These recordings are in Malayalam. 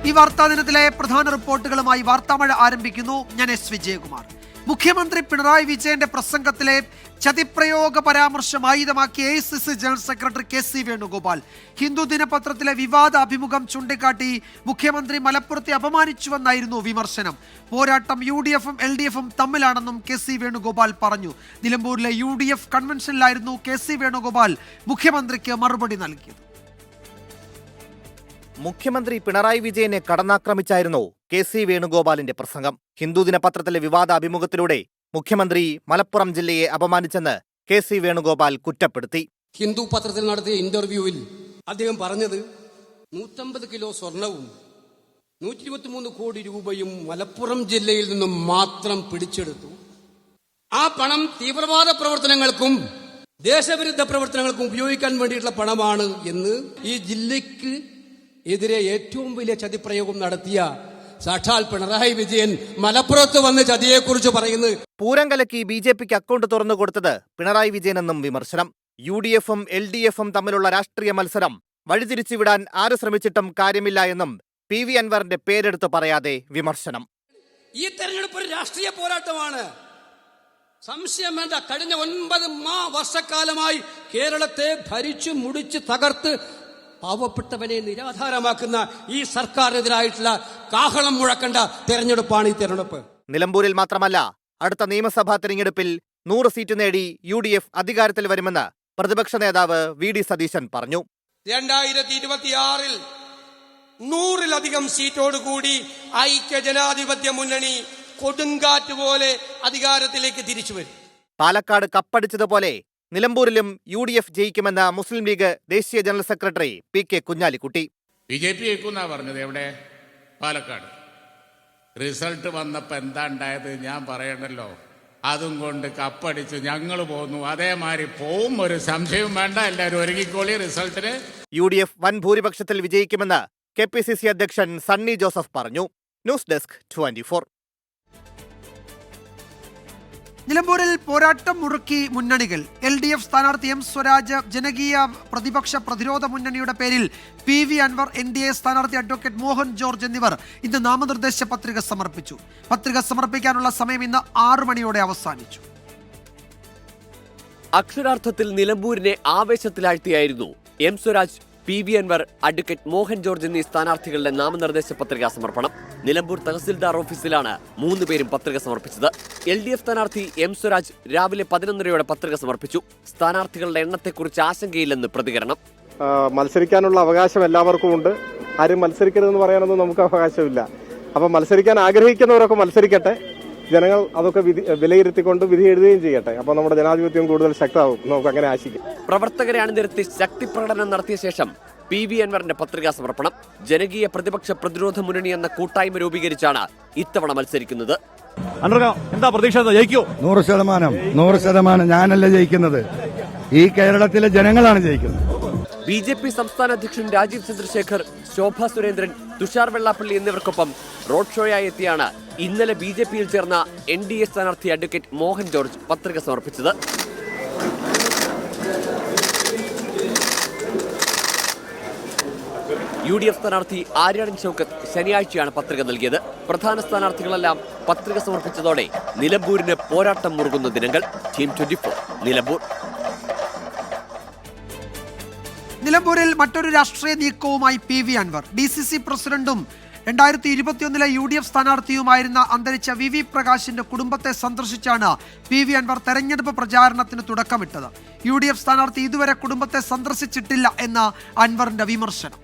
ഈ വാർത്താ ദിനത്തിലെ പ്രധാന റിപ്പോർട്ടുകളുമായി വാർത്താമഴ ആരംഭിക്കുന്നു. ഞാൻ എസ് വിജയകുമാർ. മുഖ്യമന്ത്രി പിണറായി വിജയന്റെ പ്രസംഗത്തിലെ ചതിപ്രയോഗ പരാമർശം ആയുധമാക്കി AICC general secretary KC Venugopal. Hindu ദിനപത്രത്തിലെ വിവാദ അഭിമുഖം ചൂണ്ടിക്കാട്ടി മുഖ്യമന്ത്രി മലപ്പുറത്തെ അപമാനിച്ചുവെന്നായിരുന്നു വിമർശനം. പോരാട്ടം UDF-ഉം LDF-ഉം തമ്മിലാണെന്നും KC വേണുഗോപാൽ പറഞ്ഞു. നിലമ്പൂരിലെ UDF കൺവെൻഷനിലായിരുന്നു KC വേണുഗോപാൽ മുഖ്യമന്ത്രിക്ക് മറുപടി നൽകിയത്. മുഖ്യമന്ത്രി പിണറായി വിജയനെ കടന്നാക്രമിച്ചായിരുന്നു KC വേണുഗോപാലിന്റെ പ്രസംഗം. ഹിന്ദു ദിനപത്രത്തിലെ വിവാദ അഭിമുഖത്തിലൂടെ മുഖ്യമന്ത്രി മലപ്പുറം ജില്ലയെ അപമാനിച്ചെന്ന് KC വേണുഗോപാൽ കുറ്റപ്പെടുത്തി. ഹിന്ദു പത്രത്തിൽ നടത്തിയ ഇന്റർവ്യൂവിൽ അദ്ദേഹം പറഞ്ഞത് 150 കിലോ സ്വർണവും 123 കോടി രൂപയും മലപ്പുറം ജില്ലയിൽ നിന്നും മാത്രം പിടിച്ചെടുത്തു. ആ പണം തീവ്രവാദ പ്രവർത്തനങ്ങൾക്കും ദേശവിരുദ്ധ പ്രവർത്തനങ്ങൾക്കും ഉപയോഗിക്കാൻ വേണ്ടിയിട്ടുള്ള പണമാണ് എന്ന് ഈ ജില്ലയ്ക്ക് എതിരെ ഏറ്റവും വലിയ ചതിപ്രയോഗം നടത്തിയ സാക്ഷാൽ പിണറായി വിജയൻ മലപ്പുറത്ത് വന്ന് ചതിയെക്കുറിച്ച് പറയുന്നത്. പൂരം കലക്കി BJPക്ക് അക്കൗണ്ട് തുറന്നു കൊടുത്തത് പിണറായി വിജയനെന്നും വിമർശനം. UDF-ഉം LDF-ഉം തമ്മിലുള്ള രാഷ്ട്രീയ മത്സരം വഴിതിരിച്ചുവിടാൻ ആര് ശ്രമിച്ചിട്ടും കാര്യമില്ല എന്നും PV അൻവറിന്റെ പേരെടുത്ത് പറയാതെ വിമർശനം. ഈ തെരഞ്ഞെടുപ്പ് ഒരു രാഷ്ട്രീയ പോരാട്ടമാണ്, സംശയം വേണ്ട. കഴിഞ്ഞ 9 വർഷക്കാലമായി കേരളത്തെ ഭരിച്ചു മുടിച്ച് തകർത്ത് പാവപ്പെട്ടവനെ നിരാധാരമാക്കുന്ന ഈ സർക്കാരിനെതിരായിട്ടുള്ള കാഹളം മുഴക്കേണ്ട തെരഞ്ഞെടുപ്പാണ് ഈ തെരഞ്ഞെടുപ്പ്. നിലമ്പൂരിൽ മാത്രമല്ല, അടുത്ത നിയമസഭാ തെരഞ്ഞെടുപ്പിൽ 100 സീറ്റ് നേടി UDF അധികാരത്തിൽ വരുമെന്ന് പ്രതിപക്ഷ നേതാവ് VD സതീശൻ പറഞ്ഞു. 2026-ൽ 100-ലധികം സീറ്റോടുകൂടി ഐക്യ ജനാധിപത്യ മുന്നണി കൊടുങ്കാറ്റ് പോലെ അധികാരത്തിലേക്ക് തിരിച്ചു വരും. പാലക്കാട് കപ്പടിച്ചതുപോലെ നിലമ്പൂരിലും UDF ജയിക്കുമെന്ന മുസ്ലിം ലീഗ് ദേശീയ general secretary PK Kunhalikutty. BJP ജയിക്കുന്നാ പറഞ്ഞത്. എവിടെ? പാലക്കാട്. റിസൾട്ട് വന്നപ്പോൾ എന്താ ഉണ്ടായത് ഞാൻ പറയണ്ടല്ലോ. അതും കൊണ്ട് കപ്പടിച്ച് ഞങ്ങൾ പോന്നു, അതേമാതിരി പോവും, ഒരു സംശയവും വേണ്ട. എല്ലാവരും ഒരുങ്ങിക്കോളി റിസൾട്ടിന്. UDF വൻ ഭൂരിപക്ഷത്തിൽ വിജയിക്കുമെന്ന് KPCC അധ്യക്ഷൻ സണ്ണി ജോസഫ് പറഞ്ഞു. News desk 24. നിലമ്പൂരിൽ പോരാട്ടം മുറുക്കി മുന്നണികൾ. LDF സ്ഥാനാർത്ഥി M സ്വരാജ് ജനകീയ പ്രതിപക്ഷ പ്രതിരോധ മുന്നണിയുടെ പേരിൽ PV അൻവർ, NDA സ്ഥാനാർത്ഥി അഡ്വക്കേറ്റ് മോഹൻ ജോർജ് എന്നിവർ ഇന്ന് നാമനിർദ്ദേശ പത്രിക സമർപ്പിച്ചു. പത്രിക സമർപ്പിക്കാനുള്ള സമയം ഇന്ന് 6 മണിയോടെ അവസാനിച്ചു. അക്ഷരാർത്ഥത്തിൽ നിലമ്പൂരിനെ ആവേശത്തിലാഴ്ത്തിയായിരുന്നു M Swaraj, PV Anvar, advocate Mohan George എന്നീ സ്ഥാനാർത്ഥികളുടെ നാമനിർദ്ദേശ പത്രികാ സമർപ്പണം. നിലമ്പൂർ തഹസിൽദാർ ഓഫീസിലാണ് 3 പേരും പത്രിക സമർപ്പിച്ചത്. LDF സ്ഥാനാർത്ഥി M സ്വരാജ് രാവിലെ 11:30 പത്രിക സമർപ്പിച്ചു. സ്ഥാനാർത്ഥികളുടെ എണ്ണത്തെക്കുറിച്ച് ആശങ്കയില്ലെന്ന് പ്രതികരണം. മത്സരിക്കാനുള്ള അവകാശം എല്ലാവർക്കും ഉണ്ട്. ആരും മത്സരിക്കരുതെന്ന് പറയാനൊന്നും നമുക്ക് അവകാശമില്ല. അപ്പം മത്സരിക്കാൻ ആഗ്രഹിക്കുന്നവരൊക്കെ മത്സരിക്കട്ടെ. ജനങ്ങൾ അതൊക്കെ വിലയിരുത്തിക്കൊണ്ട് വിധി എഴുതുകയും ചെയ്യട്ടെ. അപ്പോൾ നമ്മുടെ ജനാധിപത്യം കൂടുതൽ ശക്തമാവും. നമുക്ക് അങ്ങനെ ആശിക്കാം. പ്രവർത്തകരെ അണിനിരത്തി ശക്തി പ്രകടനം നടത്തിയ ശേഷം PV അൻവറിന്റെ പത്രികാ സമർപ്പണം. ജനകീയ പ്രതിപക്ഷ പ്രതിരോധ മുന്നണി എന്ന കൂട്ടായ്മ രൂപീകരിച്ചാണ് ഇത്തവണ മത്സരിക്കുന്നത്. എന്താ പ്രതീക്ഷ? ജയിക്കോ? 100% ഞാനല്ല ജയിക്കുന്നത്, ഈ കേരളത്തിലെ ജനങ്ങളാണ് ജയിക്കുന്നത്. BJP സംസ്ഥാന അധ്യക്ഷൻ രാജീവ് ചന്ദ്രശേഖർ, ശോഭാ സുരേന്ദ്രൻ, തുഷാർ വെള്ളാപ്പള്ളി എന്നിവർക്കൊപ്പം റോഡ് ഷോയായി എത്തിയാണ് ഇന്നലെ BJPയിൽ ചേർന്ന NDA സ്ഥാനാർത്ഥി അഡ്വക്കേറ്റ് മോഹൻ ജോർജ് പത്രിക സമർപ്പിച്ചത്. UDF സ്ഥാനാർത്ഥി ആര്യാടൻ ഷൗക്കത്ത് ശനിയാഴ്ചയാണ് പത്രിക നൽകിയത്. പ്രധാന സ്ഥാനാർത്ഥികളെല്ലാം പത്രിക സമർപ്പിച്ചതോടെ നിലമ്പൂരിന് പോരാട്ടം മുറുകുന്ന ദിനങ്ങൾ. ടീം 24 നിലമ്പൂർ. നിലമ്പൂരിൽ മറ്റൊരു രാഷ്ട്രീയ നീക്കവുമായി PV അൻവർ. DCC പ്രസിഡന്റും 2021-ലെ UDF സ്ഥാനാർത്ഥിയുമായിരുന്ന അന്തരിച്ച VV പ്രകാശിന്റെ കുടുംബത്തെ സന്ദർശിച്ചാണ് PV അൻവർ തെരഞ്ഞെടുപ്പ് പ്രചാരണത്തിന് തുടക്കമിട്ടത്. UDF സ്ഥാനാർത്ഥി ഇതുവരെ കുടുംബത്തെ സന്ദർശിച്ചിട്ടില്ല എന്ന അൻവറിന്റെ വിമർശനം.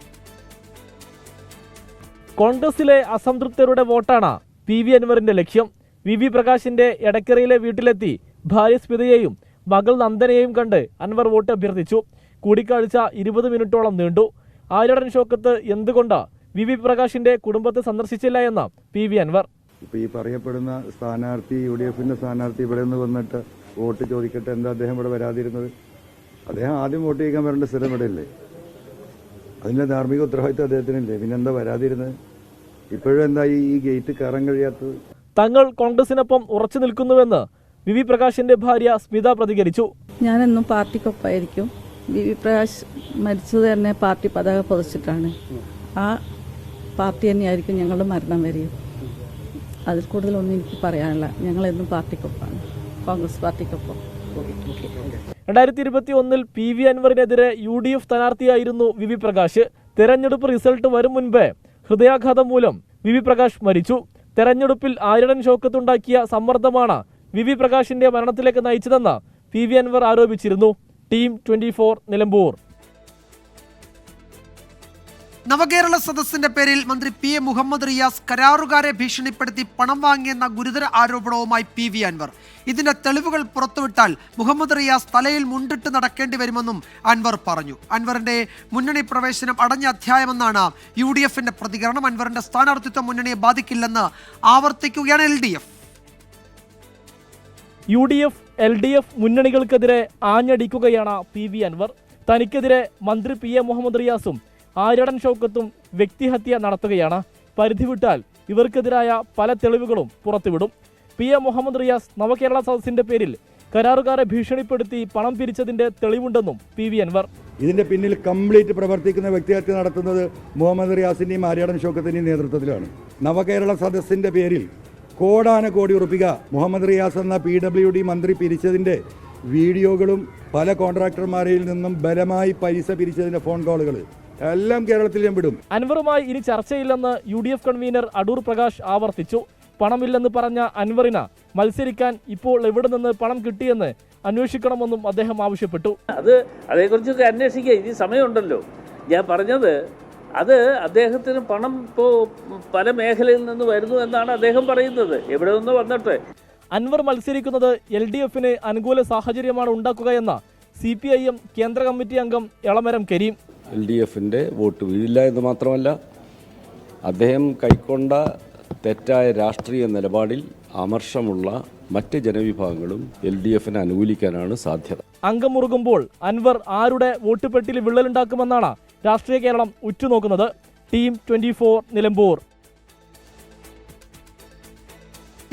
കോൺഗ്രസിലെ അസംതൃപ്തരുടെ വോട്ടാണ് PV അൻവറിന്റെ ലക്ഷ്യം. VV പ്രകാശിന്റെ എടക്കരയിലെ വീട്ടിലെത്തി ഭാര്യ സ്മിതയെയും മകൾ നന്ദനയെയും കണ്ട് അൻവർ വോട്ട് അഭ്യർത്ഥിച്ചു. കൂടിക്കാഴ്ച 20 മിനിറ്റോളം നീണ്ടു. ആര്യാടൻ ഷൗക്കത്ത് എന്തുകൊണ്ട് VV പ്രകാശിന്റെ കുടുംബത്തെ സന്ദർശിച്ചില്ല എന്ന PV അൻവർ. ഇപ്പൊ ഈ പറയപ്പെടുന്ന സ്ഥാനാർത്ഥി UDFന്റെ സ്ഥാനാർത്ഥി ഇവിടെ നിന്ന് വന്നിട്ട് വോട്ട് ചോദിക്കട്ടെ, എന്താ അദ്ദേഹം ഇവിടെ വരാതിരുന്നത്? അദ്ദേഹം ആദ്യം വോട്ട് ചെയ്യിക്കാൻ വരേണ്ട സ്ഥലം ഇവിടെ ഇല്ലേ? അതിന്റെ ധാർമ്മിക ഉത്തരവാദിത്വം അദ്ദേഹത്തിനില്ലേ? പിന്നെന്താ വരാതിരുന്നത്? ഇപ്പോഴും എന്താ ഈ ഗേറ്റ് കയറാൻ കഴിയാത്തത്? തങ്ങൾ കോൺഗ്രസിനൊപ്പം ഉറച്ചു നിൽക്കുന്നുവെന്ന് VV പ്രകാശിന്റെ ഭാര്യ സ്മിത പ്രതികരിച്ചു. ഞാനെന്നും പാർട്ടിക്കൊപ്പമായിരിക്കും. VV പ്രകാശ് മരിച്ചത് തന്നെ പാർട്ടി പതാക പൊതിച്ചിട്ടാണ്. ആ പാർട്ടി തന്നെയായിരിക്കും ഞങ്ങളുടെ മരണം വരെയും. അതിൽ കൂടുതലൊന്നും എനിക്ക് പറയാനില്ല. ഞങ്ങളെന്നും പാർട്ടിക്കൊപ്പമാണ്, Congress പാർട്ടിക്കൊപ്പം. 2021 PV അൻവറിനെതിരെ UDF സ്ഥാനാർത്ഥിയായിരുന്നു VV Prakash. തെരഞ്ഞെടുപ്പ് റിസൾട്ട് വരും മുൻപേ ഹൃദയാഘാതം മൂലം VV പ്രകാശ് മരിച്ചു. തെരഞ്ഞെടുപ്പിൽ ആര്യടൻ ഷൗക്കത്തുണ്ടാക്കിയ സമ്മർദ്ദമാണ് VV പ്രകാശിന്റെ മരണത്തിലേക്ക് നയിച്ചതെന്ന് PV അൻവർ ആരോപിച്ചിരുന്നു. ടീം 24 നിലമ്പൂർ. നവകേരള സദസ്സിന്റെ പേരിൽ മന്ത്രി PA മുഹമ്മദ് റിയാസ് കരാറുകാരെ ഭീഷണിപ്പെടുത്തി പണം വാങ്ങിയെന്ന ഗുരുതര ആരോപണവുമായി PV അൻവർ. ഇതിന്റെ തെളിവുകൾ പുറത്തുവിട്ടാൽ മുഹമ്മദ് റിയാസ് തലയിൽ മുണ്ടിട്ട് നടക്കേണ്ടി വരുമെന്നും അൻവർ പറഞ്ഞു. അൻവറിന്റെ മുന്നണി പ്രവേശനം അടഞ്ഞ അധ്യായമെന്നാണ് UDFന്റെ പ്രതികരണം. അൻവറിന്റെ സ്ഥാനാർത്ഥിത്വം മുന്നണിയെ ബാധിക്കില്ലെന്ന് ആവർത്തിക്കുകയാണ് LDF. UDF LDF മുന്നണികൾക്കെതിരെ ആഞ്ഞടിക്കുകയാണ് PV Anwar. തനിക്കെതിരെ മന്ത്രി PA മുഹമ്മദ് റിയാസും ആര്യടൻ ഷൗക്കത്തും വ്യക്തിഹത്യ നടത്തുകയാണ്. പരിധി വിട്ടാൽ ഇവർക്കെതിരായ പല തെളിവുകളും പുറത്തുവിടും. PA മുഹമ്മദ് റിയാസ് നവകേരള സദസ്സിന്റെ പേരിൽ കരാറുകാരെ ഭീഷണിപ്പെടുത്തി പണം പിരിച്ചതിന്റെ തെളിവുണ്ടെന്നും PV അൻവർ. ഇതിന്റെ പിന്നിൽ കംപ്ലീറ്റ് പ്രവർത്തിക്കുന്ന വ്യക്തിഹത്യ നടത്തുന്നത് മുഹമ്മദ് റിയാസിന്റെയും ആര്യാടൻ ഷൗക്കത്തിന്റെയും നേതൃത്വത്തിലാണ്. നവകേരള സദസ്സിന്റെ പേരിൽ കോടാനകോടി ഉറപ്പിക മുഹമ്മദ് റിയാസ് എന്ന PWD മന്ത്രി പിരിച്ചതിന്റെ വീഡിയോകളും പല കോൺട്രാക്ടർമാരിൽ നിന്നും ബലമായി പൈസ പിരിച്ചതിന്റെ ഫോൺ കോളുകൾ എല്ലാം കേരളത്തിൽ ഞാൻ വിടും. അൻവറുമായി ഇനി ചർച്ചയില്ലെന്ന് UDF കൺവീനർ അടൂർ പ്രകാശ് ആവർത്തിച്ചു. പണമില്ലെന്ന് പറഞ്ഞ അൻവറിന് മത്സരിക്കാൻ ഇപ്പോൾ എവിടെ നിന്ന് പണം കിട്ടിയെന്ന് അന്വേഷിക്കണമെന്നും അദ്ദേഹം ആവശ്യപ്പെട്ടു. അതേക്കുറിച്ചൊക്കെ അന്വേഷിക്കുക, ഇനി സമയമുണ്ടല്ലോ. ഞാൻ പറഞ്ഞത് അത് അദ്ദേഹത്തിന് പണം ഇപ്പോൾ പല മേഖലയിൽ നിന്ന് വരുന്നു എന്നാണ് അദ്ദേഹം പറയുന്നത്. എവിടെ നിന്ന് വന്നിട്ട് അൻവർ മത്സരിക്കുന്നത് LDFന് അനുകൂല സാഹചര്യമാണ് ഉണ്ടാക്കുകയെന്ന് CPIM കേന്ദ്ര കമ്മിറ്റി അംഗം എളമരം കരീം. LDFന്റെ വോട്ട് വീഴില്ല എന്ന് മാത്രമല്ല, അദ്ദേഹം കൈക്കൊണ്ട തെറ്റായ രാഷ്ട്രീയ നിലപാടിൽ അമർഷമുള്ള മറ്റ് ജനവിഭാഗങ്ങളും LDFനെ അനുകൂലിക്കാനാണ് സാധ്യത. അംഗം മുറുകുമ്പോൾ അൻവർ ആരുടെ വോട്ട് പെട്ടിയിൽ വിള്ളലുണ്ടാക്കുമെന്നാണ് രാഷ്ട്രീയ കേരളം ഉറ്റുനോക്കുന്നത്. ടീം 24 നിലമ്പൂർ.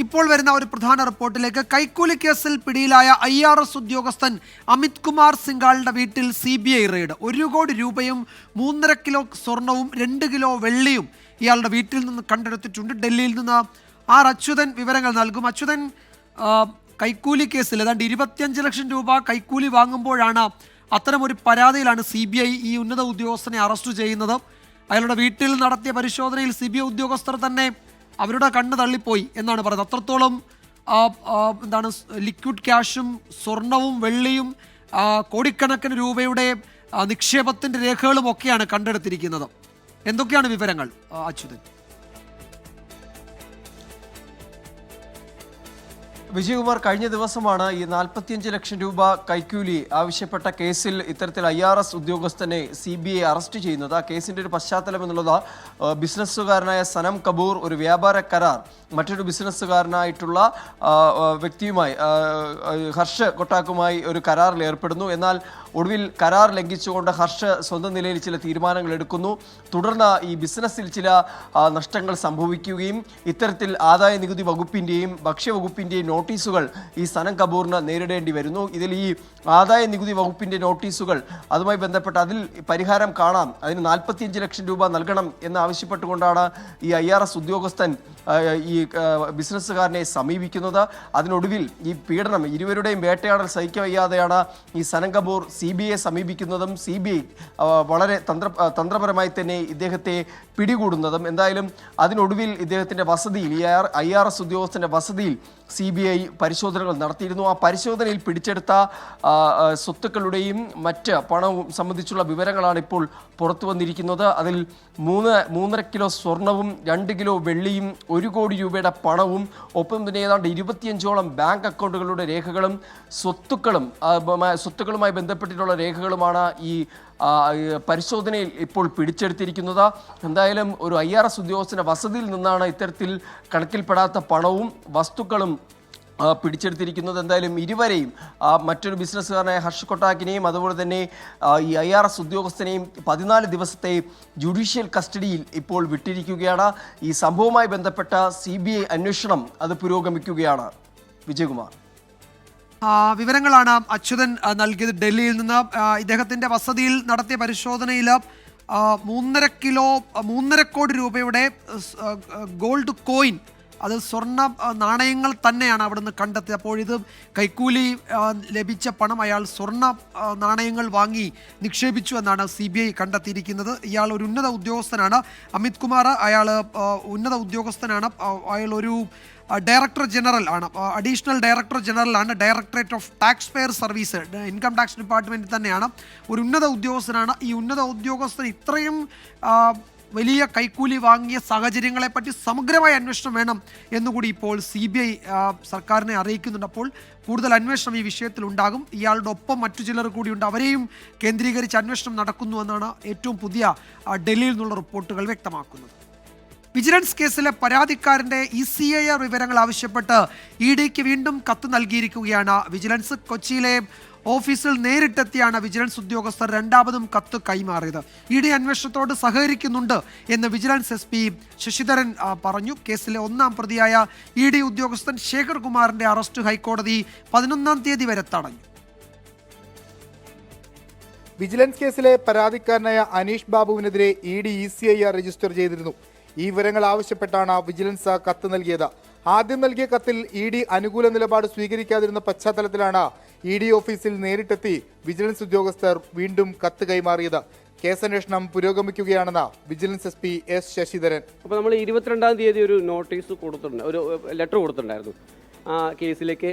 ഇപ്പോൾ വരുന്ന ഒരു പ്രധാന റിപ്പോർട്ടിലേക്ക്. കൈക്കൂലി കേസിൽ പിടിയിലായ IRS ഉദ്യോഗസ്ഥൻ അമിത് കുമാർ സിംഗാളിന്റെ വീട്ടിൽ CBI റെയ്ഡ്. 1 കോടി രൂപയും 3.5 കിലോ സ്വർണവും 2 കിലോ വെള്ളിയും ഇയാളുടെ വീട്ടിൽ നിന്ന് കണ്ടെടുത്തിട്ടുണ്ട്. ഡൽഹിയിൽ നിന്ന് R. അച്യുതൻ വിവരങ്ങൾ നൽകും. അച്യുതൻ, കൈക്കൂലി കേസിൽ ഏതാണ്ട് 25 ലക്ഷം രൂപ കൈക്കൂലി വാങ്ങുമ്പോഴാണ് അത്തരമൊരു പരാതിയിലാണ് CBI ഈ ഉന്നത ഉദ്യോഗസ്ഥനെ അറസ്റ്റ് ചെയ്യുന്നത്. അയാളുടെ വീട്ടിൽ നടത്തിയ പരിശോധനയിൽ CBI ഉദ്യോഗസ്ഥർ തന്നെ അവരുടെ കണ്ണ് തള്ളിപ്പോയി എന്നാണ് പറയുന്നത്. അത്രത്തോളം ലിക്വിഡ് ക്യാഷും സ്വർണവും വെള്ളിയും കോടിക്കണക്കിന് രൂപയുടെ നിക്ഷേപത്തിൻ്റെ രേഖകളും ഒക്കെയാണ് കണ്ടെടുത്തിരിക്കുന്നത്. എന്തൊക്കെയാണ് വിവരങ്ങൾ അച്യുതൻ? വിജയകുമാർ, കഴിഞ്ഞ ദിവസമാണ് ഈ 45 ലക്ഷം രൂപ കൈക്കൂലി ആവശ്യപ്പെട്ട കേസിൽ ഇത്തരത്തിൽ IRS ഉദ്യോഗസ്ഥനെ CBI അറസ്റ്റ് ചെയ്യുന്നത്. ആ കേസിൻ്റെ ഒരു പശ്ചാത്തലം എന്നുള്ളത് ബിസിനസ്സുകാരനായ സനം കപൂർ ഒരു വ്യാപാര കരാർ മറ്റൊരു ബിസിനസ്സുകാരനായിട്ടുള്ള വ്യക്തിയുമായി ഹർഷ് കൊട്ടാക്കുമായി ഒരു കരാറിൽ ഏർപ്പെടുന്നു. എന്നാൽ ഒടുവിൽ കരാർ ലംഘിച്ചുകൊണ്ട് ഹർഷ് സ്വന്തം നിലയിൽ ചില തീരുമാനങ്ങൾ എടുക്കുന്നു. തുടർന്ന് ഈ ബിസിനസ്സിൽ ചില നഷ്ടങ്ങൾ സംഭവിക്കുകയും ഇത്തരത്തിൽ ആദായ നികുതി വകുപ്പിൻ്റെയും ഭക്ഷ്യവകുപ്പിൻ്റെയും നോട്ടീസുകൾ ഈ സനം കപൂറിന് നേരിടേണ്ടി വരുന്നു. ഇതിൽ ഈ ആദായ നികുതി വകുപ്പിൻ്റെ നോട്ടീസുകൾ അതുമായി ബന്ധപ്പെട്ട് അതിൽ പരിഹാരം കാണാം, അതിന് 45 ലക്ഷം രൂപ നൽകണം എന്നാവശ്യപ്പെട്ടുകൊണ്ടാണ് ഈ IRS ഉദ്യോഗസ്ഥൻ ഈ ബിസിനസ്സുകാരനെ സമീപിക്കുന്നത്. അതിനൊടുവിൽ ഈ പീഡനം ഇരുവരുടെയും വേട്ടയാടൽ സഹിക്കവയ്യാതെയാണ് ഈ സനം കപൂർ CBIയെ സമീപിക്കുന്നതും CBI വളരെ തന്ത്രപരമായി തന്നെ ഇദ്ദേഹത്തെ പിടികൂടുന്നതും. എന്തായാലും അതിനൊടുവിൽ ഇദ്ദേഹത്തിൻ്റെ വസതിയിൽ ഈ IRS ഉദ്യോഗസ്ഥൻ്റെ വസതിയിൽ CBI പരിശോധനകൾ നടത്തിയിരുന്നു. ആ പരിശോധനയിൽ പിടിച്ചെടുത്ത സ്വത്തുക്കളുടെയും മറ്റ് പണവും സംബന്ധിച്ചുള്ള വിവരങ്ങളാണ് ഇപ്പോൾ പുറത്തു വന്നിരിക്കുന്നത്. അതിൽ 3.5 കിലോ സ്വർണവും 2 കിലോ വെള്ളിയും 1 കോടി രൂപയുടെ പണവും ഒപ്പം തന്നെ ഏതാണ്ട് 25ഓളം ബാങ്ക് അക്കൗണ്ടുകളുടെ രേഖകളും സ്വത്തുക്കളുമായി ബന്ധപ്പെട്ടിട്ടുള്ള രേഖകളുമാണ് ഈ പരിശോധനയിൽ ഇപ്പോൾ പിടിച്ചെടുത്തിരിക്കുന്നത്. എന്തായാലും ഒരു IRS ഉദ്യോഗസ്ഥന്റെ വസതിയിൽ നിന്നാണ് ഇത്തരത്തിൽ കണക്കിൽപ്പെടാത്ത പണവും വസ്തുക്കളും പിടിച്ചെടുത്തിരിക്കുന്നത്. എന്തായാലും ഇരുവരെയും മറ്റൊരു ബിസിനസ്സുകാരനായ ഹർഷ് കൊട്ടാക്കിനെയും അതുപോലെ തന്നെ ഈ IRS ഉദ്യോഗസ്ഥനെയും 14 ദിവസത്തെ ജുഡീഷ്യൽ കസ്റ്റഡിയിൽ ഇപ്പോൾ വിട്ടിരിക്കുകയാണ്. ഈ സംഭവവുമായി ബന്ധപ്പെട്ട CBI അന്വേഷണം അത് പുരോഗമിക്കുകയാണ്. വിജയകുമാർ, വിവരങ്ങളാണ് അച്യുതൻ നൽകിയത്. ഡൽഹിയിൽ നിന്ന് ഇദ്ദേഹത്തിൻ്റെ വസതിയിൽ നടത്തിയ പരിശോധനയിൽ 3.5 കോടി രൂപയുടെ ഗോൾഡ് കോയിൻ, അത് സ്വർണ്ണ നാണയങ്ങൾ തന്നെയാണ് അവിടുന്ന് കണ്ടെത്തിയത്. അപ്പോൾ ഇത് കൈക്കൂലി ലഭിച്ച പണം അയാൾ സ്വർണ്ണ നാണയങ്ങൾ വാങ്ങി നിക്ഷേപിച്ചു എന്നാണ് CBI കണ്ടെത്തിയിരിക്കുന്നത്. ഇയാൾ ഒരു ഉന്നത ഉദ്യോഗസ്ഥനാണ്, അമിത് കുമാർ. അയാൾ ഉന്നത ഉദ്യോഗസ്ഥനാണ്. അയാൾ ഒരു ഡയറക്ടർ ജനറൽ ആണ്, അഡീഷണൽ ഡയറക്ടർ ജനറൽ ആണ്, directorate of tax payer service, income tax ഡിപ്പാർട്ട്മെൻറ്റിൽ തന്നെയാണ്. ഒരു ഉന്നത ഉദ്യോഗസ്ഥനാണ്. ഈ ഉന്നത ഉദ്യോഗസ്ഥൻ ഇത്രയും വലിയ കൈക്കൂലി വാങ്ങിയ സാഹചര്യങ്ങളെപ്പറ്റി സമഗ്രമായ അന്വേഷണം വേണം എന്നുകൂടി ഇപ്പോൾ CBI സർക്കാരിനെ അറിയിക്കുന്നുണ്ട്. അപ്പോൾ കൂടുതൽ അന്വേഷണം ഈ വിഷയത്തിൽ ഉണ്ടാകും. ഇയാളുടെ ഒപ്പം മറ്റു ചിലർ കൂടിയുണ്ട്, അവരെയും കേന്ദ്രീകരിച്ച് അന്വേഷണം നടക്കുന്നുവെന്നാണ് ഏറ്റവും പുതിയ ഡൽഹിയിൽ നിന്നുള്ള റിപ്പോർട്ടുകൾ വ്യക്തമാക്കുന്നത്. വിജിലൻസ് കേസിലെ പരാതിക്കാരൻ്റെ ECIR വിവരങ്ങൾ ആവശ്യപ്പെട്ട് EDക്ക് വീണ്ടും കത്ത് നൽകിയിരിക്കുകയാണ് വിജിലൻസ്. കൊച്ചിയിലെ ഓഫീസിൽ നേരിട്ടെത്തിയാണ് വിജിലൻസ് ഉദ്യോഗസ്ഥർ രണ്ടാമതും കത്ത് കൈമാറിയത്. ED അന്വേഷണത്തോട് സഹകരിക്കുന്നുണ്ട് എന്ന് വിജിലൻസ് SP ശശിധരൻ പറഞ്ഞു. കേസിലെ 1-ാം പ്രതിയായ ED ഉദ്യോഗസ്ഥൻ ശേഖർ കുമാറിന്റെ അറസ്റ്റ് ഹൈക്കോടതി 11-ാം തീയതി വരെ തടഞ്ഞു. വിജിലൻസ് കേസിലെ പരാതിക്കാരനായ അനീഷ് ബാബുവിനെതിരെ ED ECIR രജിസ്റ്റർ ചെയ്തിരുന്നു. ഈ വിവരങ്ങൾ ആവശ്യപ്പെട്ടാണ് വിജിലൻസ് കത്ത് നൽകിയത്. ആദ്യം നൽകിയ കത്തിൽ ED അനുകൂല നിലപാട് സ്വീകരിക്കാതിരുന്ന പശ്ചാത്തലത്തിലാണ് ED ഓഫീസിൽ നേരിട്ടെത്തി വിജിലൻസ് ഉദ്യോഗസ്ഥർ വീണ്ടും കത്ത് കൈമാറിയത്. കേസന്വേഷണം പുരോഗമിക്കുകയാണെന്ന് വിജിലൻസ് SP S ശശിധരൻ. അപ്പോൾ നമ്മൾ 22-ാം തീയതി ഒരു നോട്ടീസ് കൊടുത്തിട്ടുണ്ട്, ഒരു ലെറ്റർ കൊടുത്തിട്ടുണ്ടായിരുന്നു ആ കേസിലേക്ക്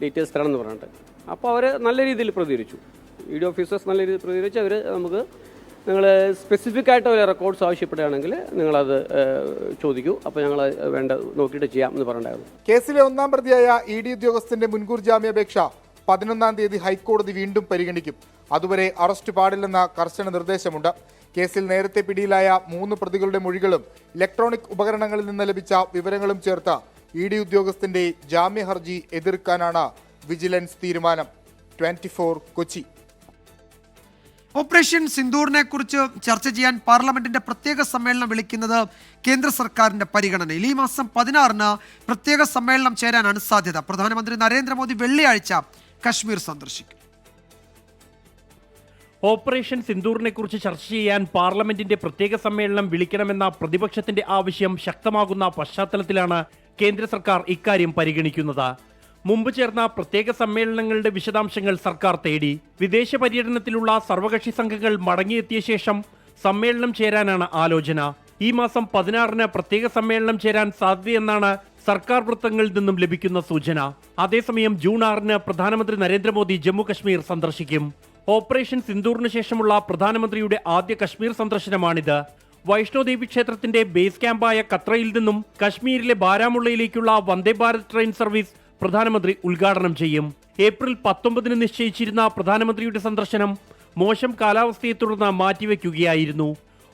ഡീറ്റെയിൽസ് തരണമെന്ന് പറഞ്ഞിട്ട്. അപ്പോൾ അവർ നല്ല രീതിയിൽ പ്രതികരിച്ചു. ED ഓഫീസേഴ്സ് നല്ല രീതിയിൽ പ്രതികരിച്ച് അവർ നമുക്ക് നിങ്ങൾ സ്പെസിഫിക് ആയിട്ട് വല്ല റെക്കോർഡ്സ് ആവശ്യപ്പെടുകയാണെങ്കിൽ നിങ്ങളത് ചോദിക്കൂ, അപ്പോൾ ഞങ്ങൾ വേണ്ട നോക്കിയിട്ട് ചെയ്യാം എന്ന് പറഞ്ഞിട്ടുണ്ടായിരുന്നു. കേസിലെ 1-ാം പ്രതിയായ ED ഉദ്യോഗസ്ഥന്റെ മുൻകൂർ ജാമ്യാപേക്ഷ 11-ാം തീയതി ഹൈക്കോടതി വീണ്ടും പരിഗണിക്കും. അതുവരെ അറസ്റ്റ് പാടില്ലെന്ന കർശന നിർദ്ദേശമുണ്ട്. കേസിൽ നേരത്തെ പിടിയിലായ 3 പ്രതികളുടെ മൊഴികളും ഇലക്ട്രോണിക് ഉപകരണങ്ങളിൽ നിന്ന് ലഭിച്ച വിവരങ്ങളും ചേർത്ത് ED ഉദ്യോഗസ്ഥന്റെ ജാമ്യ ഹർജി എതിർക്കാനാണ് വിജിലൻസ് തീരുമാനം. 24 കൊച്ചി. ഓപ്പറേഷൻ സിന്ദൂറിനെ കുറിച്ച് ചർച്ച ചെയ്യാൻ പാർലമെന്റിന്റെ പ്രത്യേക സമ്മേളനം വിളിക്കുന്നത് കേന്ദ്ര സർക്കാരിന്റെ പരിഗണനയിൽ. ഈ മാസം 16-ന് പ്രത്യേക സമ്മേളനം ചേരാനാണ് സാധ്യത. പ്രധാനമന്ത്രി നരേന്ദ്രമോദി വെള്ളിയാഴ്ച കശ്മീർ സന്ദർശിക്കും. ഓപ്പറേഷൻ സിന്ദൂറിനെ കുറിച്ച് ചർച്ച ചെയ്യാൻ പാർലമെന്റിന്റെ പ്രത്യേക സമ്മേളനം വിളിക്കണമെന്ന പ്രതിപക്ഷത്തിന്റെ ആവശ്യം ശക്തമാകുന്ന പശ്ചാത്തലത്തിലാണ് കേന്ദ്ര സർക്കാർ ഇക്കാര്യം പരിഗണിക്കുന്നത്. മുമ്പ് ചേർന്ന പ്രത്യേക സമ്മേളനങ്ങളുടെ വിശദാംശങ്ങൾ സർക്കാർ തേടി. വിദേശ പര്യടനത്തിലുള്ള സർവകക്ഷി സംഘങ്ങൾ മടങ്ങിയെത്തിയ ശേഷം സമ്മേളനം ചേരാനാണ് ആലോചന. ഈ മാസം 16-ന് പ്രത്യേക സമ്മേളനം ചേരാൻ സാധ്യതയെന്നാണ് സർക്കാർ വൃത്തങ്ങളിൽ നിന്നും ലഭിക്കുന്ന സൂചന. അതേസമയം ജൂൺ 6-ന് പ്രധാനമന്ത്രി നരേന്ദ്രമോദി ജമ്മു കശ്മീർ സന്ദർശിക്കും. ഓപ്പറേഷൻ സിന്ദൂറിന് ശേഷമുള്ള പ്രധാനമന്ത്രിയുടെ ആദ്യ കശ്മീർ സന്ദർശനമാണിത്. വൈഷ്ണോദേവി ക്ഷേത്രത്തിന്റെ ബേസ് ക്യാമ്പായ കത്രയിൽ നിന്നും കശ്മീരിലെ ബാരാമുള്ളയിലേക്കുള്ള വന്ദേ ഭാരത് ട്രെയിൻ സർവീസ് പ്രധാനമന്ത്രി ഉദ്ഘാടനം ചെയ്യും. ഏപ്രിൽ 19-ന് നിശ്ചയിച്ചിരുന്ന പ്രധാനമന്ത്രിയുടെ സന്ദർശനം മോശം കാലാവസ്ഥയെ തുടർന്ന് മാറ്റിവെക്കുകയായിരുന്നു.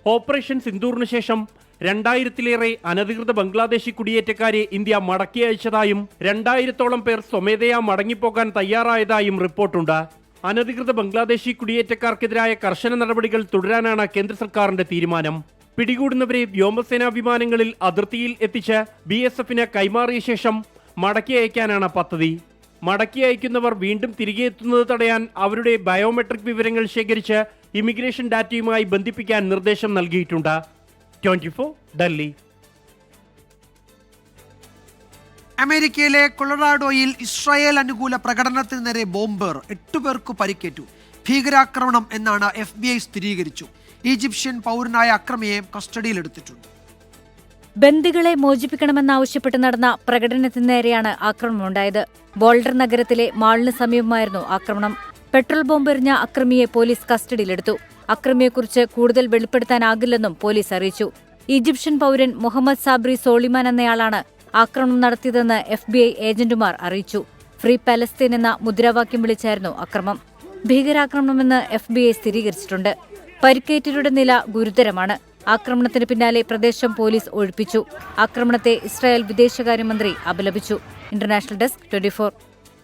ഓപ്പറേഷൻ സിന്ദൂറിന് ശേഷം 2000-ലേറെ അനധികൃത ബംഗ്ലാദേശി കുടിയേറ്റക്കാരെ ഇന്ത്യ മടക്കി അയച്ചതായും 2000-ഓളം പേർ സ്വമേധയാ മടങ്ങിപ്പോകാൻ തയ്യാറായതായും റിപ്പോർട്ടുണ്ട്. അനധികൃത ബംഗ്ലാദേശി കുടിയേറ്റക്കാർക്കെതിരായ കർശന നടപടികൾ തുടരാനാണ് കേന്ദ്ര സർക്കാരിന്റെ തീരുമാനം. പിടികൂടുന്നവരെ വ്യോമസേനാ വിമാനങ്ങളിൽ അതിർത്തിയിൽ എത്തിച്ച് BSFന് കൈമാറിയ ശേഷം മടക്കി അയക്കാനാണ് പദ്ധതി. മടക്കി അയക്കുന്നവർ വീണ്ടും തിരികെ എത്തുന്നത് തടയാൻ അവരുടെ ബയോമെട്രിക് വിവരങ്ങൾ ശേഖരിച്ച് ഇമിഗ്രേഷൻ ഡാറ്റയുമായി ബന്ധിപ്പിക്കാൻ നിർദ്ദേശം നൽകിയിട്ടുണ്ട്. 24 ഡൽഹി. അമേരിക്കയിലെ കൊളറാഡോയിൽ ഇസ്രായേൽ അനുകൂല പ്രകടനത്തിന് നേരെ ബോംബേർ, 8 പേർക്ക് പരിക്കേറ്റു. ഭീകരാക്രമണം എന്നാണ് FBI സ്ഥിരീകരിച്ചു. ഈജിപ്ഷ്യൻ പൗരനായ അക്രമിയെ കസ്റ്റഡിയിലെടുത്തിട്ടുണ്ട്. ബന്ദികളെ മോചിപ്പിക്കണമെന്നാവശ്യപ്പെട്ട് നടന്ന പ്രകടനത്തിന് നേരെയാണ് ആക്രമണമുണ്ടായത്. ബോൾഡർ നഗരത്തിലെ മാളിന് സമീപമായിരുന്നു ആക്രമണം. പെട്രോൾ ബോംബെറിഞ്ഞ അക്രമിയെ പോലീസ് കസ്റ്റഡിയിലെടുത്തു. അക്രമിയെക്കുറിച്ച് കൂടുതൽ വെളിപ്പെടുത്താനാകില്ലെന്നും പോലീസ് അറിയിച്ചു. ഈജിപ്ഷ്യൻ പൗരൻ മുഹമ്മദ് സാബ്രി സോളിമാൻ എന്നയാളാണ് ആക്രമണം നടത്തിയതെന്ന് FBI ഏജന്റുമാർ അറിയിച്ചു. ഫ്രീ പാലസ്തീൻ എന്ന മുദ്രാവാക്യം വിളിച്ചായിരുന്നു അക്രമം. ഭീകരാക്രമണമെന്ന് FBI സ്ഥിരീകരിച്ചിട്ടുണ്ട്. പരിക്കേറ്റവരുടെ നില ഗുരുതരമാണ്. ആക്രമണത്തിന് പിന്നാലെ പ്രദേശം പോലീസ് ഒഴിപ്പിച്ചു. ആക്രമണത്തെ ഇസ്രായേൽ വിദേശകാര്യമന്ത്രി അപലപിച്ചു. International desk 24.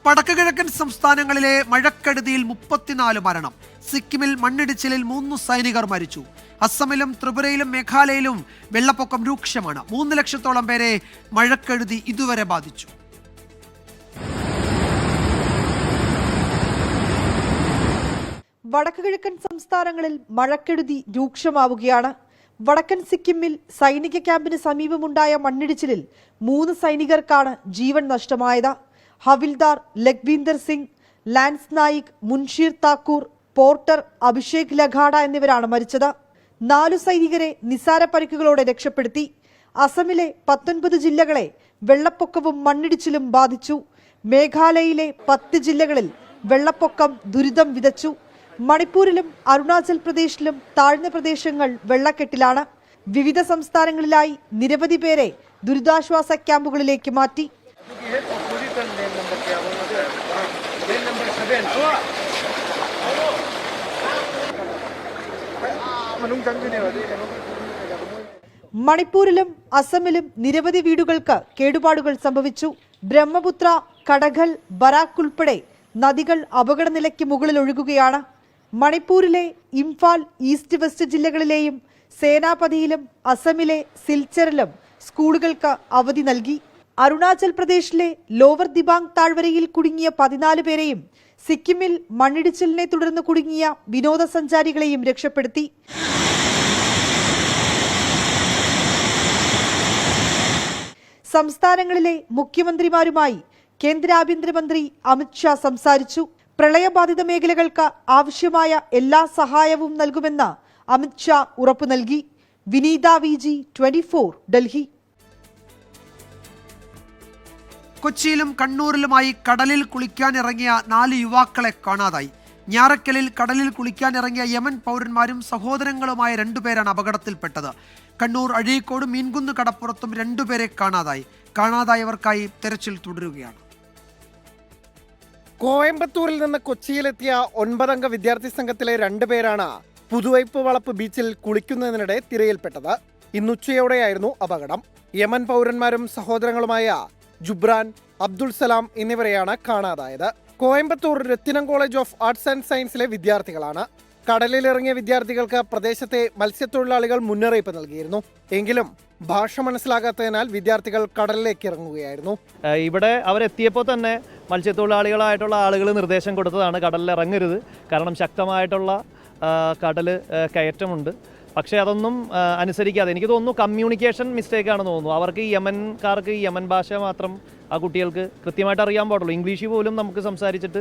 വടക്ക് കിഴക്കൻ സംസ്ഥാനങ്ങളിലെ മഴക്കെടുതിയിൽ 34 മരണം. സിക്കിമിൽ മണ്ണിടിച്ചിലിൽ 3 സൈനികർ മരിച്ചു. അസമിലും ത്രിപുരയിലും മേഘാലയയിലും വെള്ളപ്പൊക്കം രൂക്ഷമാണ്. 3 ലക്ഷത്തോളം പേരെ മഴക്കെടുതി ഇതുവരെ ബാധിച്ചു. വടക്കുകിഴക്കൻ സംസ്ഥാനങ്ങളിൽ മഴക്കെടുതി രൂക്ഷമാവുകയാണ്. വടക്കൻ സിക്കിമിൽ സൈനിക ക്യാമ്പിന് സമീപമുണ്ടായ മണ്ണിടിച്ചിലിൽ 3 സൈനികർക്കാണ് ജീവൻ നഷ്ടമായത്. ഹവിൽദാർ ലഖ്വീന്ദർ സിംഗ്, ലാൻസ് നായിക് മുൻഷീർ താക്കൂർ, പോർട്ടർ അഭിഷേക് ലഖാഡ എന്നിവരാണ് മരിച്ചത്. 4 സൈനികരെ നിസാര പരിക്കുകളോടെ രക്ഷപ്പെടുത്തി. അസമിലെ 19 ജില്ലകളെ വെള്ളപ്പൊക്കവും മണ്ണിടിച്ചിലും ബാധിച്ചു. മേഘാലയയിലെ 10 ജില്ലകളിൽ വെള്ളപ്പൊക്കം ദുരിതം വിതച്ചു. മണിപ്പൂരിലും അരുണാചൽ പ്രദേശിലും താഴ്ന്ന പ്രദേശങ്ങൾ വെള്ളക്കെട്ടിലാണ്. വിവിധ സംസ്ഥാനങ്ങളിലായി നിരവധി പേരെ ദുരിതാശ്വാസ ക്യാമ്പുകളിലേക്ക് മാറ്റി. മണിപ്പൂരിലും അസമിലും നിരവധി വീടുകൾക്ക് കേടുപാടുകൾ സംഭവിച്ചു. ബ്രഹ്മപുത്ര, കടകൽ, ബരാക്ക് ഉൾപ്പെടെ നദികൾ അപകടനിലയ്ക്ക് മുകളിൽ ഒഴുകുകയാണ്. മണിപ്പൂരിലെ ഇംഫാൽ, ഈസ്റ്റ് വെസ്റ്റ് ജില്ലകളിലെയും സേനാപതിയിലും അസമിലെ സിൽച്ചറിലും സ്കൂളുകൾക്ക് അവധി നൽകി. അരുണാചൽ പ്രദേശിലെ ലോവർ ദിബാങ് താഴ്വരയിൽ കുടുങ്ങിയ 14 പേരെയും സിക്കിമിൽ മണ്ണിടിച്ചിലിനെ തുടർന്ന് കുടുങ്ങിയ വിനോദസഞ്ചാരികളെയും രക്ഷപ്പെടുത്തി. സംസ്ഥാനങ്ങളിലെ മുഖ്യമന്ത്രിമാരുമായി കേന്ദ്ര ആഭ്യന്തരമന്ത്രി അമിത്ഷാ സംസാരിച്ചു. പ്രളയബാധിത മേഖലകൾക്ക് ആവശ്യമായ എല്ലാ സഹായവും നൽകുമെന്ന് അമിത്ഷാ ഉറപ്പു നൽകി. വിനീത VG 24 ഡൽഹി. കൊച്ചിയിലും കണ്ണൂരിലുമായി കടലിൽ കുളിക്കാനിറങ്ങിയ 4 യുവാക്കളെ കാണാതായി. ഞാറക്കലിൽ കടലിൽ കുളിക്കാനിറങ്ങിയ യമൻ പൗരന്മാരും സഹോദരങ്ങളുമായ 2 പേരാണ് അപകടത്തിൽപ്പെട്ടത്. കണ്ണൂർ അഴീക്കോട് മീൻകുന്ന് കടപ്പുറത്തും 2 പേരെ കാണാതായി. കാണാതായവർക്കായി തെരച്ചിൽ തുടരുകയാണ്. കോയമ്പത്തൂരിൽ നിന്ന് കൊച്ചിയിലെത്തിയ 9 അംഗ വിദ്യാർത്ഥി സംഘത്തിലെ 2 പേരാണ് പുതുവൈപ്പ് വളപ്പ് ബീച്ചിൽ കുളിക്കുന്നതിനിടെ തിരയിൽപ്പെട്ടത്. ഇന്നുച്ചയോടെയായിരുന്നു അപകടം. യമൻ പൗരന്മാരും സഹോദരങ്ങളുമായ ജുബ്രാൻ, അബ്ദുൾ സലാം എന്നിവരെയാണ് കാണാതായത്. Coimbatore രത്തിനം college of arts and സയൻസിലെ വിദ്യാർത്ഥികളാണ്. കടലിലിറങ്ങിയ വിദ്യാർത്ഥികൾക്ക് പ്രദേശത്തെ മത്സ്യത്തൊഴിലാളികൾ മുന്നറിയിപ്പ് നൽകിയിരുന്നു. എങ്കിലും ഭാഷ മനസ്സിലാകാത്തതിനാൽ വിദ്യാർത്ഥികൾ കടലിലേക്ക് ഇറങ്ങുകയായിരുന്നു. ഇവിടെ അവരെത്തിയപ്പോൾ തന്നെ മത്സ്യത്തൊഴിലാളികളായിട്ടുള്ള ആളുകൾ നിർദ്ദേശം കൊടുത്തതാണ് കടലിൽ ഇറങ്ങരുത്, കാരണം ശക്തമായിട്ടുള്ള കടൽ കയറ്റമുണ്ട്. പക്ഷേ അതൊന്നും അനുസരിക്കാതെ, എനിക്ക് തോന്നുന്നു കമ്മ്യൂണിക്കേഷൻ മിസ്റ്റേക്കാണെന്ന് തോന്നുന്നു. അവർക്ക് ഈ യമൻകാർക്ക് ഈ യമൻ ഭാഷ മാത്രം ആ കുട്ടികൾക്ക് കൃത്യമായിട്ട് അറിയാൻ പാടുള്ളൂ. ഇംഗ്ലീഷ് പോലും നമുക്ക് സംസാരിച്ചിട്ട്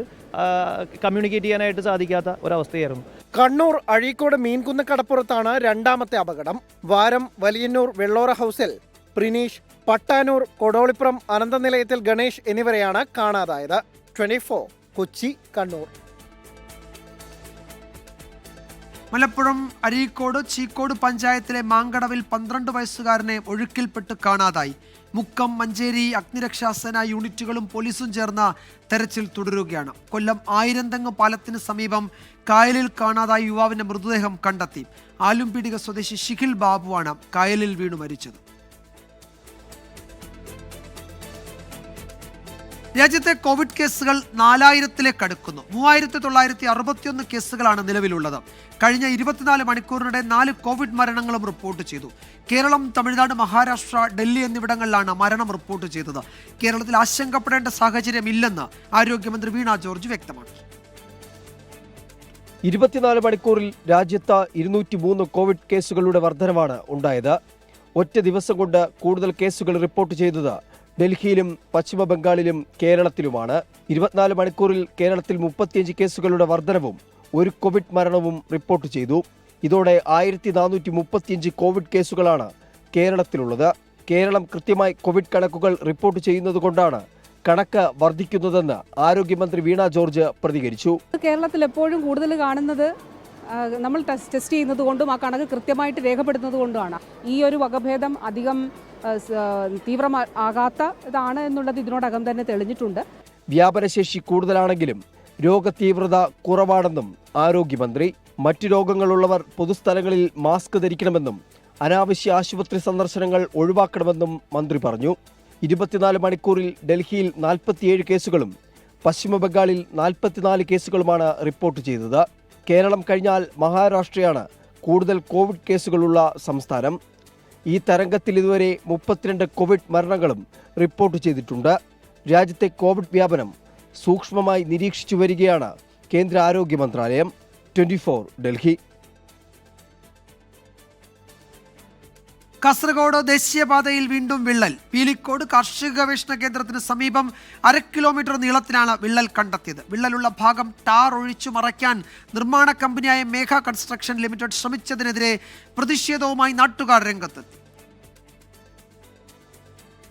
കമ്മ്യൂണിക്കേറ്റ് ചെയ്യാനായിട്ട് സാധിക്കാത്ത ഒരവസ്ഥയായിരുന്നു. കണ്ണൂർ അഴീക്കോട് മീൻകുന്ന് കടപ്പുറത്താണ് 2ാമത്തെ അപകടം. വാരം വലിയന്നൂർ വെള്ളോറ ഹൗസിൽ പ്രിനീഷ്, പട്ടാനൂർ കൊടോളിപ്പുറം അനന്തനിലയത്തിൽ ഗണേഷ് എന്നിവരെയാണ് കാണാതായത്. 24 കൊച്ചി, കണ്ണൂർ. മലപ്പുറം അരീക്കോട് ചീക്കോട് പഞ്ചായത്തിലെ മാങ്കടവിൽ 12 വയസ്സുകാരനെ ഒഴുക്കിൽപ്പെട്ട് കാണാതായി. മുക്കം, മഞ്ചേരി അഗ്നിരക്ഷാസേന യൂണിറ്റുകളും പോലീസും ചേർന്ന് തെരച്ചിൽ തുടരുകയാണ്. കൊല്ലം 1000 തെങ്ങ് പാലത്തിന് സമീപം കായലിൽ കാണാതായ യുവാവിന്റെ മൃതദേഹം കണ്ടെത്തി. ആലുംപീടിക സ്വദേശി ഷിഖിൽ ബാബുവാണ് കായലിൽ വീണു മരിച്ചത്. രാജ്യത്തെ കോവിഡ് കേസുകൾ 4000-ലേക്ക് അടുക്കുന്നു. 3961 കേസുകളാണ് നിലവിലുള്ളത്. കഴിഞ്ഞ 24 മണിക്കൂറിനിടെ 4 കോവിഡ് മരണങ്ങളും റിപ്പോർട്ട് ചെയ്തു. കേരളം, തമിഴ്നാട്, മഹാരാഷ്ട്ര, ഡൽഹി എന്നിവിടങ്ങളിലാണ് മരണം റിപ്പോർട്ട് ചെയ്തത്. കേരളത്തിൽ ആശങ്കപ്പെടേണ്ട സാഹചര്യമില്ലെന്ന് ആരോഗ്യമന്ത്രി വീണ ജോർജ് വ്യക്തമാക്കി. 24 മണിക്കൂറിൽ രാജ്യത്ത് 203 കോവിഡ് കേസുകളുടെ വർധനവാണ് ഉണ്ടായത്. ഒറ്റ ദിവസം കൊണ്ട് കൂടുതൽ കേസുകൾ റിപ്പോർട്ട് ചെയ്തത് ഡൽഹിയിലും പശ്ചിമ ബംഗാളിലും കേരളത്തിലുമാണ്. 24 മണിക്കൂറിൽ കേരളത്തിൽ 35 കേസുകളുടെ വർധനവും 1 കോവിഡ് മരണവും റിപ്പോർട്ട് ചെയ്തു. ഇതോടെ 1435 കോവിഡ് കേസുകളാണ് കേരളത്തിലുള്ളത്. കേരളം കൃത്യമായി കോവിഡ് കണക്കുകൾ റിപ്പോർട്ട് ചെയ്യുന്നതുകൊണ്ടാണ് കണക്ക് വർദ്ധിക്കുന്നതെന്ന് ആരോഗ്യമന്ത്രി വീണ ജോർജ് പ്രതികരിച്ചു. കേരളത്തിൽ എപ്പോഴും കൂടുതൽ കാണുന്നത് നമ്മൾ ടെസ്റ്റ് ചെയ്യുന്നത് കൊണ്ടും ആ കണക്ക് കൃത്യമായിട്ട് രേഖപ്പെടുത്തുന്നത് കൊണ്ടുമാണ്. ഈ ഒരു വകഭേദം അധികം തീവ്രമാകാത്ത ഇതാണ് എന്നുള്ളത് ഇതിനോടകം തന്നെ തെളിഞ്ഞിട്ടുണ്ട്. വ്യാപനശേഷി കൂടുതലാണെങ്കിലും രോഗതീവ്രത കുറവാണെന്നും ആരോഗ്യമന്ത്രി. മറ്റു രോഗങ്ങളുള്ളവർ പൊതുസ്ഥലങ്ങളിൽ മാസ്ക് ധരിക്കണമെന്നും അനാവശ്യ ആശുപത്രി സന്ദർശനങ്ങൾ ഒഴിവാക്കണമെന്നും മന്ത്രി പറഞ്ഞു. 24 മണിക്കൂറിൽ ഡൽഹിയിൽ 47 കേസുകളും പശ്ചിമ ബംഗാളിൽ 44 കേസുകളുമാണ് റിപ്പോർട്ട് ചെയ്തത്. കേരളം കഴിഞ്ഞാൽ മഹാരാഷ്ട്രയാണ് കൂടുതൽ കോവിഡ് കേസുകളുള്ള സംസ്ഥാനം. ഈ തരംഗത്തിൽ ഇതുവരെ 32 കോവിഡ് മരണങ്ങളും റിപ്പോർട്ട് ചെയ്തിട്ടുണ്ട്. രാജ്യത്തെ കോവിഡ് വ്യാപനം സൂക്ഷ്മമായി നിരീക്ഷിച്ചു വരികയാണ് കേന്ദ്ര ആരോഗ്യ മന്ത്രാലയം. 24 ഡൽഹി. കാസർഗോഡ് ദേശീയപാതയിൽ വീണ്ടും വിള്ളൽ. പീലിക്കോട് കാർഷിക ഗവേഷണ കേന്ദ്രത്തിന് സമീപം 1/2 കിലോമീറ്റർ നീളത്തിലാണ് വിള്ളൽ കണ്ടെത്തിയത്. വിള്ളലുള്ള ഭാഗം ടാർ ഒഴിച്ചു മറയ്ക്കാൻ നിർമ്മാണ കമ്പനിയായ മേഘ കൺസ്ട്രക്ഷൻ ലിമിറ്റഡ് ശ്രമിച്ചതിനെതിരെ പ്രതിഷേധവുമായി നാട്ടുകാർ രംഗത്തെത്തി.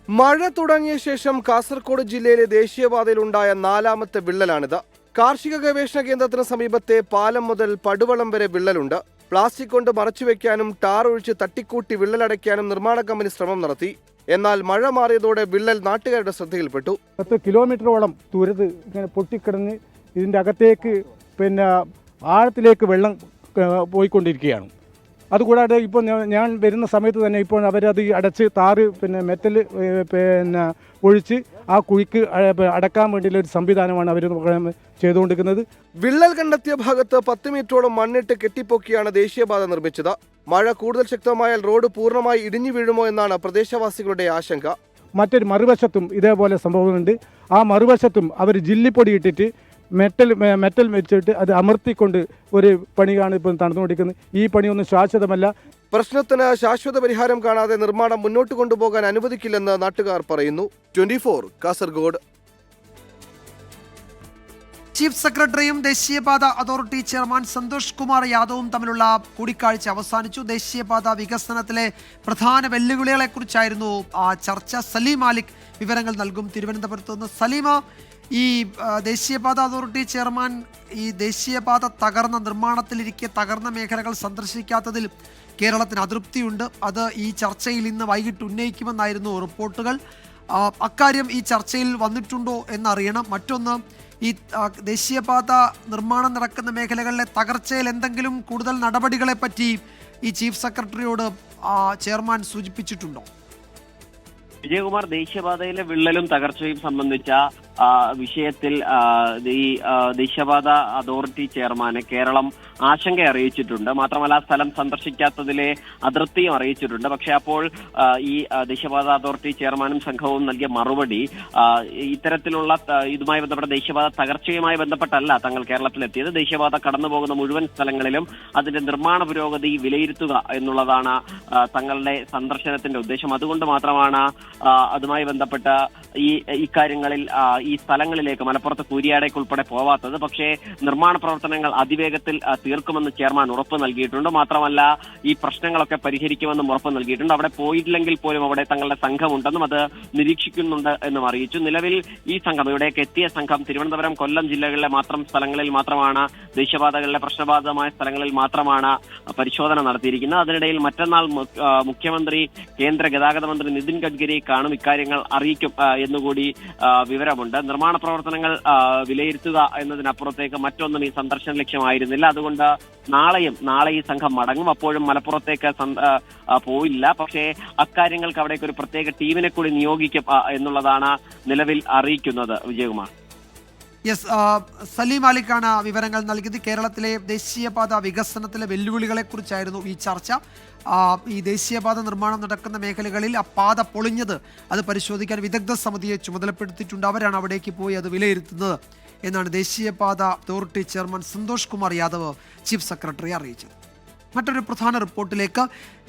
മഴ തുടങ്ങിയ ശേഷം കാസർഗോഡ് ജില്ലയിലെ ദേശീയപാതയിലുണ്ടായ 4ാമത്തെ വിള്ളലാണിത്. കാർഷിക ഗവേഷണ കേന്ദ്രത്തിന് സമീപത്തെ പാലം മുതൽ പടുവളം വരെ വിള്ളലുണ്ട്. പ്ലാസ്റ്റിക് കൊണ്ട് മറച്ചുവെക്കാനും ടാർ ഒഴിച്ച് തട്ടിക്കൂട്ടി വിള്ളലടയ്ക്കാനും നിർമ്മാണ കമ്പനി ശ്രമം നടത്തി. എന്നാൽ മഴ മാറിയതോടെ വിള്ളൽ നാട്ടുകാരുടെ ശ്രദ്ധയിൽപ്പെട്ടു. 10 കിലോമീറ്ററോളം ദൂരത്ത് ഇങ്ങനെ പൊട്ടിക്കിടന്ന് ഇതിൻ്റെ അകത്തേക്ക് ആഴത്തിലേക്ക് വെള്ളം പോയിക്കൊണ്ടിരിക്കുകയാണ്. അതുകൂടാതെ ഇപ്പോൾ ഞാൻ വരുന്ന സമയത്ത് തന്നെ ഇപ്പോൾ അവരത് അടച്ച് താറ് മെറ്റൽ ഒഴിച്ച് ആ കുഴിക്ക് അടക്കാൻ വേണ്ടിയുള്ള ഒരു സംവിധാനമാണ് അവർ ചെയ്തുകൊണ്ടിരിക്കുന്നത്. വിള്ളൽ കണ്ടെത്തിയ ഭാഗത്ത് 10 മീറ്ററോളം മണ്ണിട്ട് കെട്ടിപ്പൊക്കിയാണ് ദേശീയപാത നിർമ്മിച്ചത്. മഴ കൂടുതൽ ശക്തമായാൽ റോഡ് പൂർണ്ണമായി ഇടിഞ്ഞു വീഴുമോ എന്നാണ് പ്രദേശവാസികളുടെ ആശങ്ക. മറ്റൊരു മറുവശത്തും ഇതേപോലെ സംഭവമുണ്ട്. ആ മറുവശത്തും അവർ ജില്ലിപ്പൊടി ഇട്ടിട്ട് മെറ്റൽ വെച്ചിട്ട് അത് അമർത്തിക്കൊണ്ട് ഒരു പണിയാണ് ഇപ്പോൾ നടന്നുകൊണ്ടിരിക്കുന്നത്. ഈ പണിയൊന്നും ശാശ്വതമല്ല. പ്രശ്നത്തിന് ശാശ്വത പരിഹാരം കാണാതെ നിർമ്മാണം മുന്നോട്ട് കൊണ്ടുപോകാൻ അനുവദിക്കില്ലെന്ന് നാട്ടുകാർ പറയുന്നു. 24 കാസർഗോഡ്. ചീഫ് സെക്രട്ടറിയും ദേശീയപാത അതോറിറ്റി ചെയർമാൻ സന്തോഷ് കുമാർ യാദവും തമ്മിലുള്ള കൂടിക്കാഴ്ച അവസാനിച്ചു. ദേശീയപാത വികസനത്തിലെ പ്രധാന വെല്ലുവിളികളെക്കുറിച്ചായിരുന്നു ആ ചർച്ച. സലീം മാലിക് വിവരങ്ങൾ നൽകും തിരുവനന്തപുരത്ത് നിന്ന്. സലീമ, ഈ ദേശീയപാത അതോറിറ്റി ചെയർമാൻ ഈ ദേശീയപാത നിർമ്മാണത്തിലിരിക്കെ തകർന്ന മേഖലകൾ സന്ദർശിക്കാത്തതിൽ കേരളത്തിന് അതൃപ്തിയുണ്ട്. അത് ഈ ചർച്ചയിൽ ഇന്ന് വൈകിട്ട് ഉന്നയിക്കുമെന്നായിരുന്നു റിപ്പോർട്ടുകൾ. അക്കാര്യം ഈ ചർച്ചയിൽ വന്നിട്ടുണ്ടോ എന്നറിയണം. മറ്റൊന്ന്, ഈ ദേശീയപാത നിർമ്മാണം നടക്കുന്ന മേഖലകളിലെ തകർച്ചയിൽ എന്തെങ്കിലും കൂടുതൽ നടപടികളെ പറ്റി ഈ ചീഫ് സെക്രട്ടറിയോട് ചെയർമാൻ സൂചിപ്പിച്ചിട്ടുണ്ടോ? വിജയകുമാർ, ദേശീയപാതയിലെ വിള്ളലും തകർച്ചയും സംബന്ധിച്ച വിഷയത്തിൽ ഈ ദേശീയപാത അതോറിറ്റി ചെയർമാനെ കേരളം ആശങ്ക അറിയിച്ചിട്ടുണ്ട്. മാത്രമല്ല സ്ഥലം സന്ദർശിക്കാത്തതിലെ അതൃപ്തിയും അറിയിച്ചിട്ടുണ്ട്. പക്ഷേ അപ്പോൾ ഈ ദേശീയപാത അതോറിറ്റി ചെയർമാനും സംഘവും നൽകിയ മറുപടി ഇത്തരത്തിലുള്ള ഇതുമായി ബന്ധപ്പെട്ട ദേശീയപാത തകർച്ചയുമായി ബന്ധപ്പെട്ടല്ല തങ്ങൾ കേരളത്തിലെത്തിയത്. ദേശീയപാത കടന്നുപോകുന്ന മുഴുവൻ സ്ഥലങ്ങളിലും അതിന്റെ നിർമ്മാണ പുരോഗതി വിലയിരുത്തുക എന്നുള്ളതാണ് തങ്ങളുടെ സന്ദർശനത്തിന്റെ ഉദ്ദേശം. അതുകൊണ്ട് മാത്രമാണ് അതുമായി ബന്ധപ്പെട്ട ഇക്കാര്യങ്ങളിൽ ഈ സ്ഥലങ്ങളിലേക്ക് മലപ്പുറത്ത് കൂരിയാടേക്ക് ഉൾപ്പെടെ പോവാത്തത്. പക്ഷേ നിർമ്മാണ പ്രവർത്തനങ്ങൾ അതിവേഗത്തിൽ തീർക്കുമെന്ന് ചെയർമാൻ ഉറപ്പ് നൽകിയിട്ടുണ്ട്. മാത്രമല്ല ഈ പ്രശ്നങ്ങളൊക്കെ പരിഹരിക്കുമെന്നും ഉറപ്പ് നൽകിയിട്ടുണ്ട്. അവിടെ പോയിട്ടില്ലെങ്കിൽ പോലും അവിടെ തങ്ങളുടെ സംഘമുണ്ടെന്നും അത് നിരീക്ഷിക്കുന്നുണ്ട് എന്നും അറിയിച്ചു. നിലവിൽ ഈ സംഘം, ഇവിടേക്ക് എത്തിയ സംഘം തിരുവനന്തപുരം, കൊല്ലം ജില്ലകളിലെ സ്ഥലങ്ങളിൽ മാത്രമാണ്, ദേശീയപാതകളിലെ പ്രശ്നബാധിതമായ സ്ഥലങ്ങളിൽ മാത്രമാണ് പരിശോധന നടത്തിയിരിക്കുന്നത്. അതിനിടയിൽ മറ്റന്നാൾ മുഖ്യമന്ത്രി, കേന്ദ്ര ഗതാഗത മന്ത്രി നിതിൻ ഗഡ്കരി കാണും, ഇക്കാര്യങ്ങൾ അറിയിക്കും എന്നുകൂടി വിവരമുണ്ട്. നിർമ്മാണ പ്രവർത്തനങ്ങൾ വിലയിരുത്തുക എന്നതിനപ്പുറത്തേക്ക് മറ്റൊന്നും ഈ സന്ദർശന ലക്ഷ്യമായിരുന്നില്ല. അതുകൊണ്ട് നാളെ ഈ സംഘം മടങ്ങും. അപ്പോഴും മലപ്പുറത്തേക്ക് പോയില്ല. പക്ഷേ അക്കാര്യങ്ങൾക്ക് അവിടേക്ക് ഒരു പ്രത്യേക ടീമിനെ കൂടി നിയോഗിക്കും എന്നുള്ളതാണ് നിലവിൽ അറിയിക്കുന്നത്. വിജയകുമാർ. യെസ്, സലീം മാലിക്കാണ് വിവരങ്ങൾ നൽകിയത്. കേരളത്തിലെ ദേശീയപാത വികസനത്തിലെ വെല്ലുവിളികളെ കുറിച്ചായിരുന്നു ഈ ചർച്ച. ഈ ദേശീയപാത നിർമ്മാണം നടക്കുന്ന മേഖലകളിൽ ആ പാത പൊളിഞ്ഞത് അത് പരിശോധിക്കാൻ വിദഗ്ധ സമിതിയെ ചുമതലപ്പെടുത്തിയിട്ടുണ്ട്. അവരാണ് അവിടേക്ക് പോയി അത് വിലയിരുത്തുന്നത് എന്നാണ് ദേശീയപാത authority chairman Santhosh Kumar Yadav chief secretary അറിയിച്ചത്. മറ്റൊരു പ്രധാന റിപ്പോർട്ടിലേക്ക്.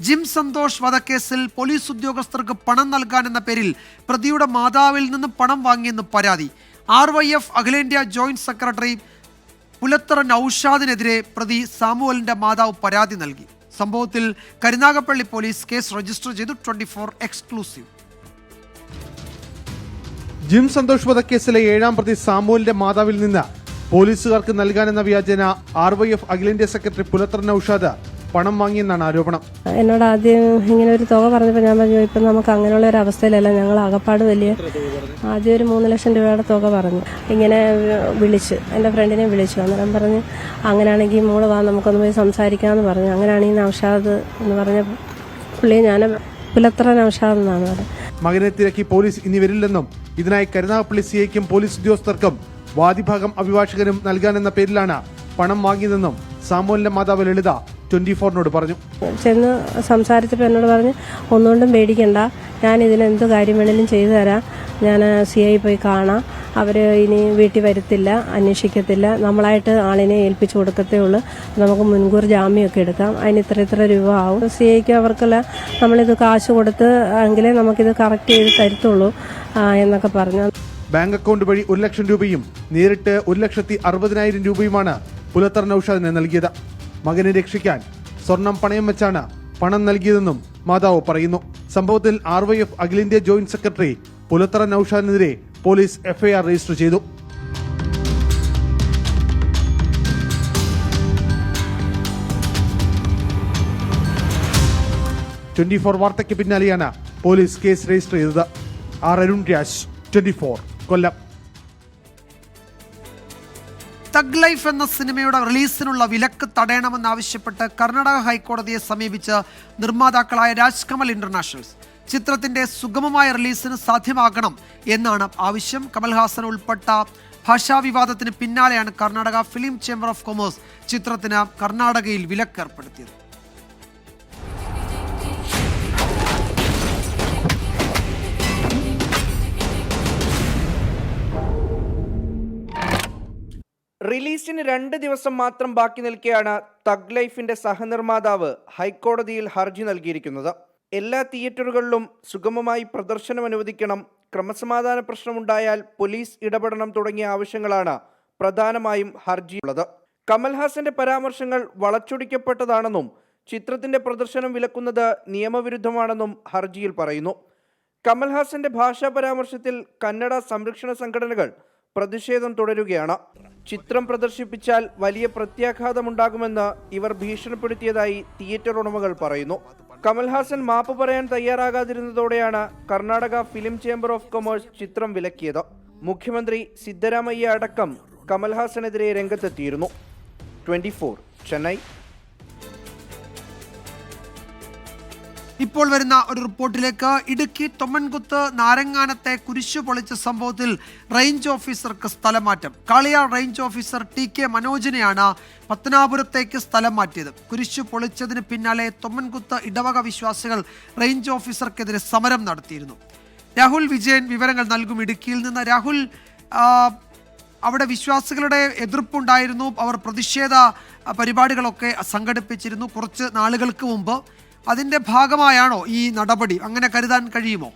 ജിം സന്തോഷ് വധക്കേസിൽ പോലീസ് ഉദ്യോഗസ്ഥർക്ക് പണം നൽകാനെന്ന പേരിൽ പ്രതിയുടെ മാതാവിൽ നിന്ന് പണം വാങ്ങിയെന്ന് പരാതി. RYF അഖിലേന്ത്യാ ജോയിന്റ് സെക്രട്ടറി പുലത്തറ നൌഷാദിനെതിരെ പ്രതി സാമുവലിന്റെ മാതാവ് പരാതി നൽകി. സംഭവത്തിൽ കരുനാഗപ്പള്ളി പോലീസ് കേസ് രജിസ്റ്റർ ചെയ്തു. 24 എക്സ്ക്ലൂസീവ്. ജിം സന്തോഷ് വധക്കേസിലെ 7ാം പ്രതി സാമുവലിന്റെ മാതാവിൽ നിന്ന് പോലീസുകാർക്ക് നൽകാനെന്ന വ്യാജേന RYF അഖിലേന്ത്യാ സെക്രട്ടറി പുലത്തറ നൌഷാദ് പണം വാങ്ങിയെന്നാണ് ആരോപണം. എന്നോട് ആദ്യം ഇങ്ങനെ ഒരു തുക പറഞ്ഞപ്പോൾ ഞാൻ പറഞ്ഞു, ഇപ്പം നമുക്ക് അങ്ങനെയുള്ള ഒരു അവസ്ഥയിലല്ല, ഞങ്ങൾ അകപ്പാട് ആദ്യം ഒരു 3 ലക്ഷം രൂപയുടെ തുക പറഞ്ഞു. ഇങ്ങനെ വിളിച്ച് എൻ്റെ ഫ്രണ്ടിനെ വിളിച്ചു. അന്നേരം പറഞ്ഞ് അങ്ങനെയാണെങ്കിൽ മോള് വാ, നമുക്കൊന്ന് പോയി സംസാരിക്കാമെന്ന് പറഞ്ഞു. അങ്ങനെയാണെങ്കിൽ നൌഷാദ് എന്ന് പറഞ്ഞ പുള്ളിയെ ഞാൻ പുലത്തറ നൌഷാദ് എന്നാണ് പറയുന്നത്. മകനെ തിരക്കി പോലീസ് ഇനി വരില്ലെന്നും ഇതിനായി കരുനാഗപ്പള്ളി CIക്കും പോലീസ് ഉദ്യോഗസ്ഥർക്കും വാദിഭാഗം അഭിഭാഷകനും നൽകാനെന്ന പേരിലാണ് പണം വാങ്ങിയതെന്നും സാമുവലിന്റെ മാതാവ് ലളിത 24-നോട് പറഞ്ഞു. ചെന്ന് സംസാരിച്ചപ്പോൾ എന്നോട് പറഞ്ഞ് ഒന്നുകൊണ്ടും പേടിക്കണ്ട, ഞാൻ ഇതിലെന്ത് കാര്യം വേണേലും ചെയ്തു തരാം, ഞാൻ CI പോയി കാണാം, അവർ ഇനി വീട്ടിൽ വരുത്തില്ല, അന്വേഷിക്കത്തില്ല, നമ്മളായിട്ട് ആളിനെ ഏൽപ്പിച്ചു കൊടുക്കത്തേ ഉള്ളൂ, നമുക്ക് മുൻകൂർ ജാമ്യമൊക്കെ എടുക്കാം, അതിന് ഇത്ര രൂപ ആവും, CIക്ക് അവർക്കെല്ലാം നമ്മളിത് കാശ് കൊടുത്ത് എങ്കിലേ നമുക്കിത് കറക്റ്റ് ചെയ്ത് തരത്തുള്ളൂ എന്നൊക്കെ പറഞ്ഞു. ബാങ്ക് അക്കൗണ്ട് വഴി 1 ലക്ഷം രൂപയും നേരിട്ട് 1,60,000 രൂപയുമാണ് പുലത്തർ നൌഷാദിന് നൽകിയത്. മകനെ രക്ഷിക്കാൻ സ്വർണം പണയം വെച്ചാണ് പണം നൽകിയതെന്നും മാതാവ് പറയുന്നു. സംഭവത്തിൽ RYF അഖിലേന്ത്യാ ജോയിന്റ് സെക്രട്ടറി പുലത്തറ നൌഷാദിനെതിരെ പോലീസ് FIR രജിസ്റ്റർ ചെയ്തു. ട്വന്റി4 വാർത്തയ്ക്ക് പിന്നാലെയാണ് പോലീസ് കേസ് രജിസ്റ്റർ ചെയ്തത്. അരുൺ രാജ്, 24 കൊല്ലം. തഗ് ലൈഫ് എന്ന സിനിമയുടെ റിലീസിനുള്ള വിലക്ക് തടയണമെന്നാവശ്യപ്പെട്ട് കർണാടക ഹൈക്കോടതിയെ സമീപിച്ച് നിർമ്മാതാക്കളായ രാജ്കമൽ ഇന്റർനാഷണൽസ്. ചിത്രത്തിന്റെ സുഗമമായ റിലീസിന് സാധ്യമാകണം എന്നാണ് ആവശ്യം. കമൽഹാസൻ ഉൾപ്പെട്ട ഭാഷാവിവാദത്തിന് പിന്നാലെയാണ് Karnataka film chamber of commerce ചിത്രത്തിന് കർണാടകയിൽ വിലക്കേർപ്പെടുത്തിയത്. റിലീസിന് 2 ദിവസം മാത്രം ബാക്കി നിൽക്കെയാണ് തഗ് ലൈഫിന്റെ സഹനിർമ്മാതാവ് ഹൈക്കോടതിയിൽ ഹർജി നൽകിയിരിക്കുന്നത്. എല്ലാ തിയേറ്ററുകളിലും സുഗമമായി പ്രദർശനം അനുവദിക്കണം, ക്രമസമാധാന പ്രശ്നമുണ്ടായാൽ പോലീസ് ഇടപെടണം തുടങ്ങിയ ആവശ്യങ്ങളാണ് പ്രധാനമായും ഹർജിയുള്ളത്. കമൽഹാസന്റെ പരാമർശങ്ങൾ വളച്ചൊടിക്കപ്പെട്ടതാണെന്നും ചിത്രത്തിന്റെ പ്രദർശനം വിലക്കുന്നത് നിയമവിരുദ്ധമാണെന്നും ഹർജിയിൽ പറയുന്നു. കമൽഹാസന്റെ ഭാഷാ പരാമർശത്തിൽ കന്നഡ സംരക്ഷണ സംഘടനകൾ പ്രതിഷേധം തുടരുകയാണ്. ചിത്രം പ്രദർശിപ്പിച്ചാൽ വലിയ പ്രത്യാഘാതമുണ്ടാകുമെന്ന് ഇവർ ഭീഷണിപ്പെടുത്തിയതായി തിയേറ്റർ ഉടമകൾ പറയുന്നു. കമൽഹാസൻ മാപ്പ് പറയാൻ തയ്യാറാകാതിരുന്നതോടെയാണ് Karnataka film chamber of commerce ചിത്രം വിലക്കിയത്. മുഖ്യമന്ത്രി സിദ്ധരാമയ്യ അടക്കം കമൽഹാസനെതിരെ രംഗത്തെത്തിയിരുന്നു. 24 ചെന്നൈ. ഇപ്പോൾ വരുന്ന ഒരു റിപ്പോർട്ടിലേക്ക്. ഇടുക്കി തൊമ്മൻകുത്ത് നാരങ്ങാനത്തെ കുരിശു പൊളിച്ച സംഭവത്തിൽ റേഞ്ച് ഓഫീസർക്ക് സ്ഥലം മാറ്റം. കാളിയാർ റേഞ്ച് ഓഫീസർ TK മനോജിനെയാണ് പത്തനാപുരത്തേക്ക് സ്ഥലം മാറ്റിയത്. കുരിശു പൊളിച്ചതിന് പിന്നാലെ തൊമ്മൻകുത്ത് ഇടവക വിശ്വാസികൾ റേഞ്ച് ഓഫീസർക്കെതിരെ സമരം നടത്തിയിരുന്നു. രാഹുൽ വിജയൻ വിവരങ്ങൾ നൽകും ഇടുക്കിയിൽ നിന്ന്. രാഹുൽ, അവിടെ വിശ്വാസികളുടെ എതിർപ്പുണ്ടായിരുന്നു, അവർ പ്രതിഷേധ പരിപാടികളൊക്കെ സംഘടിപ്പിച്ചിരുന്നു കുറച്ച് നാളുകൾക്ക് മുമ്പ്. അതിന്റെ ഭാഗമായാണോ ഈ നടപടി? അങ്ങനെ കരുതാൻ കഴിയുമോ?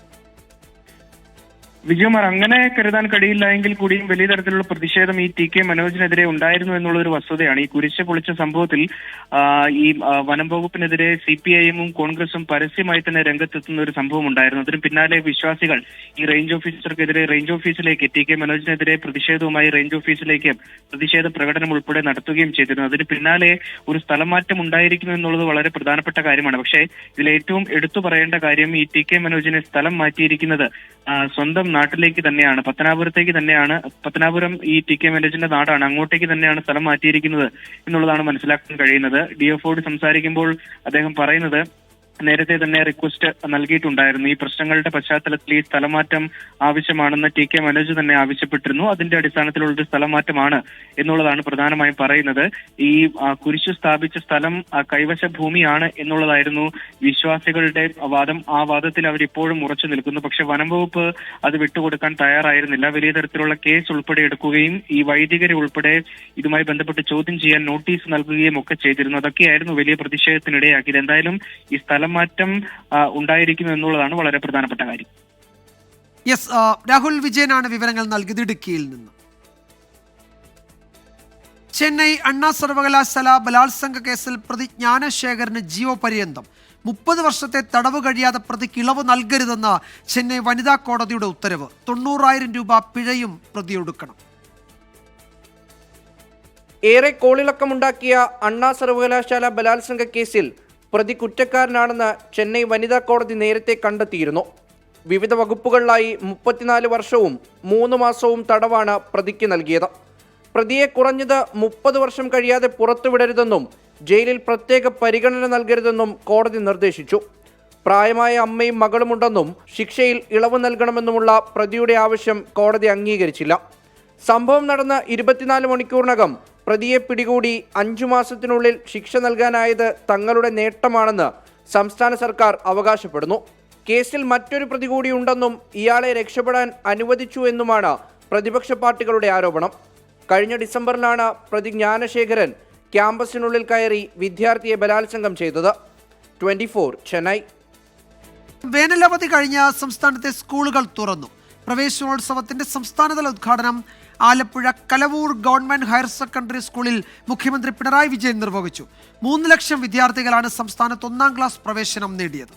വിജയകുമാർ, അങ്ങനെ കരുതാൻ കഴിയില്ല എങ്കിൽ കൂടിയും വലിയ തരത്തിലുള്ള പ്രതിഷേധം ഈ TK മനോജിനെതിരെ ഉണ്ടായിരുന്നു എന്നുള്ള ഒരു വസ്തുതയാണ്. ഈ കുരിശ് പൊളിച്ച സംഭവത്തിൽ ഈ വനം വകുപ്പിനെതിരെ CPIM-ഉം കോൺഗ്രസും പരസ്യമായി തന്നെ രംഗത്തെത്തുന്ന ഒരു സംഭവം ഉണ്ടായിരുന്നു. അതിന് പിന്നാലെ വിശ്വാസികൾ ഈ റേഞ്ച് ഓഫീസർക്കെതിരെ റേഞ്ച് ഓഫീസിലേക്ക് TK മനോജിനെതിരെ പ്രതിഷേധവുമായി റേഞ്ച് ഓഫീസിലേക്ക് പ്രതിഷേധ പ്രകടനം ഉൾപ്പെടെ നടത്തുകയും ചെയ്തിരുന്നു. അതിന് പിന്നാലെ ഒരു സ്ഥലം മാറ്റം ഉണ്ടായിരിക്കുന്നു എന്നുള്ളത് വളരെ പ്രധാനപ്പെട്ട കാര്യമാണ്. പക്ഷേ ഇതിൽ ഏറ്റവും എടുത്തു പറയേണ്ട കാര്യം ഈ TK മനോജിനെ സ്ഥലം മാറ്റിയിരിക്കുന്നത് സ്വന്തം നാട്ടിലേക്ക് തന്നെയാണ്, പത്തനാപുരത്തേക്ക് തന്നെയാണ്. പത്തനാപുരം ഈ TK മനോജിന്റെ നാടാണ്, അങ്ങോട്ടേക്ക് തന്നെയാണ് സ്ഥലം മാറ്റിയിരിക്കുന്നത് എന്നുള്ളതാണ് മനസ്സിലാക്കാൻ കഴിയുന്നത്. DFOയോട് സംസാരിക്കുമ്പോൾ അദ്ദേഹം പറയുന്നത് നേരത്തെ തന്നെ റിക്വസ്റ്റ് നൽകിയിട്ടുണ്ടായിരുന്നു. ഈ പ്രശ്നങ്ങളുടെ പശ്ചാത്തലത്തിൽ ഈ സ്ഥലമാറ്റം ആവശ്യമാണെന്ന് TK മനോജ് തന്നെ ആവശ്യപ്പെട്ടിരുന്നു. അതിന്റെ അടിസ്ഥാനത്തിലുള്ള സ്ഥലമാറ്റമാണ് എന്നുള്ളതാണ് പ്രധാനമായും പറയുന്നത്. ഈ കുരിശു സ്ഥാപിച്ച സ്ഥലം കൈവശ ഭൂമിയാണ് എന്നുള്ളതായിരുന്നു വിശ്വാസികളുടെ വാദം. ആ വാദത്തിൽ അവരിപ്പോഴും ഉറച്ചു നിൽക്കുന്നു. പക്ഷെ വനം വകുപ്പ് അത് വിട്ടുകൊടുക്കാൻ തയ്യാറായിരുന്നില്ല. വലിയ തരത്തിലുള്ള കേസ് ഉൾപ്പെടെ എടുക്കുകയും ഈ വൈദികരെ ഉൾപ്പെടെ ഇതുമായി ബന്ധപ്പെട്ട് ചോദ്യം ചെയ്യാൻ നോട്ടീസ് നൽകുകയും ഒക്കെ ചെയ്തിരുന്നു. അതൊക്കെയായിരുന്നു വലിയ പ്രതിഷേധത്തിനിടയാക്കിയത്. എന്തായാലും ഈ മാറ്റം ഉണ്ടായിരിക്കുന്നു എന്നുള്ളതാണ് വളരെ പ്രധാനപ്പെട്ട കാര്യം. യെസ്, രാഹുൽ വിജയനാണ് വിവരങ്ങൾ നൽകിയത് ഇടുക്കിയിൽ നിന്ന്. ചെന്നൈ അണ്ണാ സർവകലാശാല ബലാത്സംഗ കേസിൽ പ്രതി ജ്ഞാനശേഖരന് ജീവപര്യന്തം 30 വർഷത്തെ തടവ് കഴിയാതെ പ്രതിക്ക് ഇളവ് നൽകരുതെന്ന് ചെന്നൈ വനിതാ കോടതിയുടെ ഉത്തരവ്. 90,000 രൂപ പിഴയും പ്രതിയൊടുക്കണം. ഏറെ കോളിളക്കമുണ്ടാക്കിയ അണ്ണാ സർവകലാശാല ബലാത്സംഗ കേസിൽ പ്രതി കുറ്റക്കാരനാണെന്ന് ചെന്നൈ വനിതാ കോടതി നേരത്തെ കണ്ടെത്തിയിരുന്നു. വിവിധ വകുപ്പുകളിലായി 34 വർഷവും 3 മാസവും തടവാണ് പ്രതിക്ക് നൽകിയത്. പ്രതിയെ കുറഞ്ഞത് 30 വർഷം കഴിയാതെ പുറത്തുവിടരുതെന്നും ജയിലിൽ പ്രത്യേക പരിഗണന നൽകരുതെന്നും കോടതി നിർദ്ദേശിച്ചു. പ്രായമായ അമ്മയും മകളുമുണ്ടെന്നും ശിക്ഷയിൽ ഇളവ് നൽകണമെന്നുമുള്ള പ്രതിയുടെ ആവശ്യം കോടതി അംഗീകരിച്ചില്ല. സംഭവം നടന്ന 24 മണിക്കൂറിനകം പ്രതിയെ പിടികൂടി 5 മാസത്തിനുള്ളിൽ ശിക്ഷ നൽകാനായത് തങ്ങളുടെ നേട്ടമാണെന്ന് സംസ്ഥാന സർക്കാർ അവകാശപ്പെടുന്നു. കേസിൽ മറ്റൊരു പ്രതി കൂടിയുണ്ടെന്നും ഇയാളെ രക്ഷപ്പെടാൻ അനുവദിച്ചു എന്നുമാണ് പ്രതിപക്ഷ പാർട്ടികളുടെ ആരോപണം. കഴിഞ്ഞ ഡിസംബറിലാണ് പ്രതി ജ്ഞാനശേഖരൻ ക്യാമ്പസിനുള്ളിൽ കയറി വിദ്യാർത്ഥിയെ ബലാത്സംഗം ചെയ്തത്. 24 ചെന്നൈ. വേനലവധി കഴിഞ്ഞ സംസ്ഥാനത്തെ സ്കൂളുകൾ തുറന്നു. പ്രവേശനോത്സവത്തിന്റെ സംസ്ഥാനതല ഉദ്ഘാടനം Alappuzha Kalavoor government higher secondary സ്കൂളിൽ മുഖ്യമന്ത്രി പിണറായി വിജയൻ നിർവഹിച്ചു. 3 ലക്ഷം വിദ്യാർത്ഥികളാണ് സംസ്ഥാനത്ത് 1-ാം ക്ലാസ് പ്രവേശനം നേടിയത്.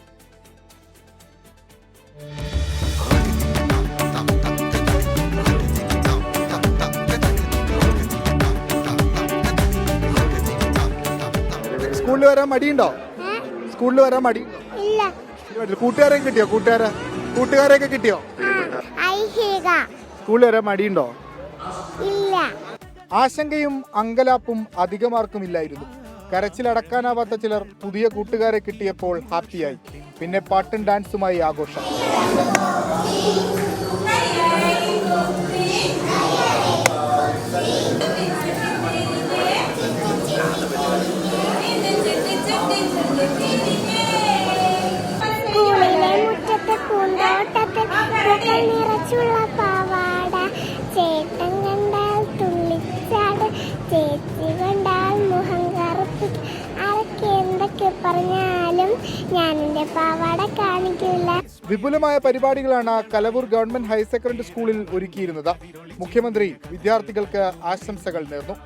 സ്കൂളിൽ വരാൻ മടിയുണ്ടോ? സ്കൂളിൽ വരാൻ മടി? കൂട്ടുകാരെയൊക്കെ കിട്ടിയോ? കൂട്ടുകാരെയൊക്കെ കിട്ടിയോ? സ്കൂളിൽ വരാൻ മടിയുണ്ടോ? ആശങ്കയും അങ്കലാപ്പും അധികമാർക്കും ഇല്ലായിരുന്നു. കരച്ചിലടക്കാനാവാത്ത ചിലർ പുതിയ കൂട്ടുകാരെ കിട്ടിയപ്പോൾ ഹാപ്പിയായി. പിന്നെ പാട്ടും ഡാൻസുമായി ആഘോഷം. നിറച്ചുള്ള പാവാട ചേട്ടൻ കണ്ടാൽ തുള്ളിച്ചാട്, ചേച്ചി കണ്ടാൽ മുഖം കറുപ്പ്. ആരൊക്കെ എന്തൊക്കെ പറഞ്ഞാലും ഞാൻ എന്റെ പാവാട കാണിക്കില്ല. വിപുലമായ പരിപാടികളാണ് കലവൂർ ഗവൺമെന്റ് ഹയർ സെക്കൻഡറി സ്കൂളിൽ ഒരുക്കിയിരുന്നത്. മുഖ്യമന്ത്രി വിദ്യാർത്ഥികൾക്ക് ആശംസകൾ നേർന്നു.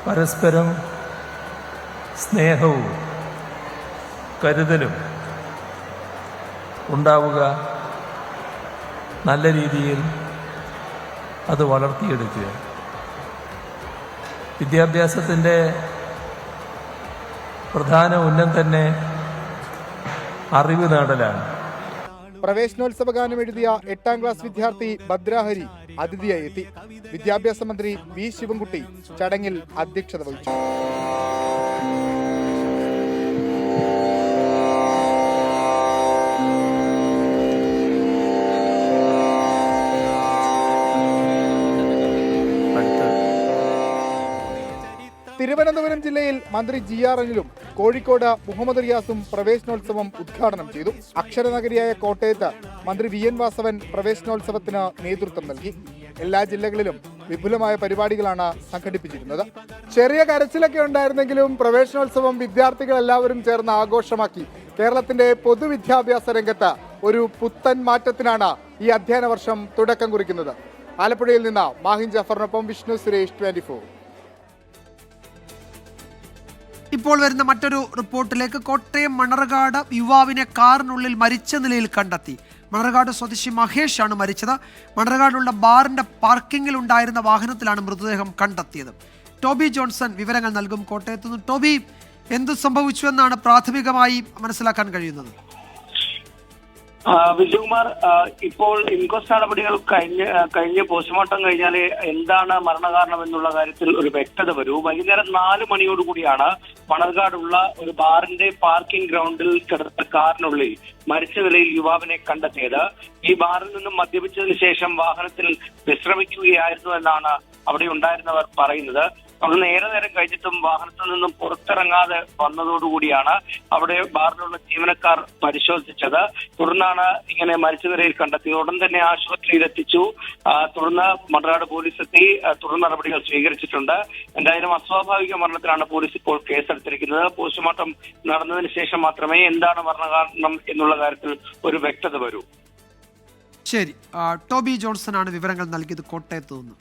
പരസ്പരം സ്നേഹവും കരുതലും ഉണ്ടാവുക, നല്ല രീതിയിൽ അത് വളർത്തിയെടുക്കുക. വിദ്യാഭ്യാസത്തിൻ്റെ പ്രധാന ഉന്നം തന്നെ അറിവ് നേടലാണ്. പ്രവേശനോത്സവ ഗാനം എഴുതിയ 8-ാം ക്ലാസ് വിദ്യാർത്ഥി ഭദ്രാഹരി അതിഥിയായി എത്തി. വിദ്യാഭ്യാസ മന്ത്രി വി ശിവൻകുട്ടി ചടങ്ങിൽ അധ്യക്ഷത വഹിച്ചു. തിരുവനന്തപുരം ജില്ലയിൽ മന്ത്രി GR അനിലും കോഴിക്കോട് മുഹമ്മദ് റിയാസും പ്രവേശനോത്സവം ഉദ്ഘാടനം ചെയ്തു. അക്ഷരനഗരിയായ കോട്ടയത്ത് മന്ത്രി VN വാസവൻ പ്രവേശനോത്സവത്തിന് നേതൃത്വം നൽകി. എല്ലാ ജില്ലകളിലും വിപുലമായ പരിപാടികളാണ് സംഘടിപ്പിച്ചിരുന്നത്. ചെറിയ കരച്ചിലൊക്കെ ഉണ്ടായിരുന്നെങ്കിലും പ്രവേശനോത്സവം വിദ്യാർത്ഥികൾ എല്ലാവരും ചേർന്ന് ആഘോഷമാക്കി. കേരളത്തിന്റെ പൊതുവിദ്യാഭ്യാസ രംഗത്ത് ഒരു പുത്തൻ മാറ്റത്തിനാണ് ഈ അധ്യയന വർഷം തുടക്കം കുറിക്കുന്നത്. ആലപ്പുഴയിൽ നിന്ന് മാഹിൻ ജഫറിനൊപ്പം വിഷ്ണു സുരേഷ്, 24. ഇപ്പോൾ വരുന്ന മറ്റൊരു റിപ്പോർട്ടിലേക്ക്. കോട്ടയം മണർകാട് യുവാവിനെ കാറിനുള്ളിൽ മരിച്ച നിലയിൽ കണ്ടെത്തി. മണർകാട് സ്വദേശി മഹേഷ് ആണ് മരിച്ചത്. മണർകാടുള്ള ബാറിന്റെ പാർക്കിങ്ങിൽ ഉണ്ടായിരുന്ന വാഹനത്തിലാണ് മൃതദേഹം കണ്ടെത്തിയത്. ടോബി ജോൺസൺ വിവരങ്ങൾ നൽകും. കോട്ടയത്ത് നിന്ന് ടോബി, എന്തു സംഭവിച്ചു എന്നാണ് പ്രാഥമികമായി മനസ്സിലാക്കാൻ കഴിയുന്നത്? വിജയകുമാർ, ഇപ്പോൾ ഇൻക്വസ്റ്റ് നടപടികൾ കഴിഞ്ഞ് പോസ്റ്റ്മോർട്ടം കഴിഞ്ഞാൽ എന്താണ് മരണകാരണം എന്നുള്ള കാര്യത്തിൽ ഒരു വ്യക്തത വരൂ. വൈകുന്നേരം 4 മണിയോടുകൂടിയാണ് മണർകാടുള്ള ഒരു ബാറിന്റെ പാർക്കിംഗ് ഗ്രൗണ്ടിൽ കിടന്ന കാറിനുള്ളിൽ മരിച്ച നിലയിൽ യുവാവിനെ കണ്ടെത്തിയത്. ഈ ബാറിൽ നിന്നും മദ്യപിച്ചതിന് ശേഷം വാഹനത്തിൽ വിശ്രമിക്കുകയായിരുന്നു എന്നാണ് അവിടെ ഉണ്ടായിരുന്നവർ പറയുന്നത്. തുടർന്ന് നേരം കഴിഞ്ഞിട്ടും വാഹനത്തിൽ നിന്നും പുറത്തിറങ്ങാതെ വന്നതോടുകൂടിയാണ് അവിടെ ബാറിലുള്ള ജീവനക്കാർ പരിശോധിച്ചത്. തുടർന്നാണ് ഇങ്ങനെ മരിച്ച നിലയിൽ കണ്ടെത്തിയത്. ഉടൻ തന്നെ ആശുപത്രിയിൽ എത്തിച്ചു. തുടർന്ന് മണർകാട് പോലീസ് എത്തി തുടർ നടപടികൾ സ്വീകരിച്ചിട്ടുണ്ട്. എന്തായാലും അസ്വാഭാവിക മരണത്തിനാണ് പോലീസ് ഇപ്പോൾ കേസെടുത്തിരിക്കുന്നത്. പോസ്റ്റ്മോർട്ടം നടന്നതിന് ശേഷം മാത്രമേ എന്താണ് മരണകാരണം എന്നുള്ള കാര്യത്തിൽ ഒരു വ്യക്തത വരൂ. ശരി, ടോബി ജോൺസൺ ആണ് വിവരങ്ങൾ നൽകിയത് കോട്ടയത്ത് നിന്ന്.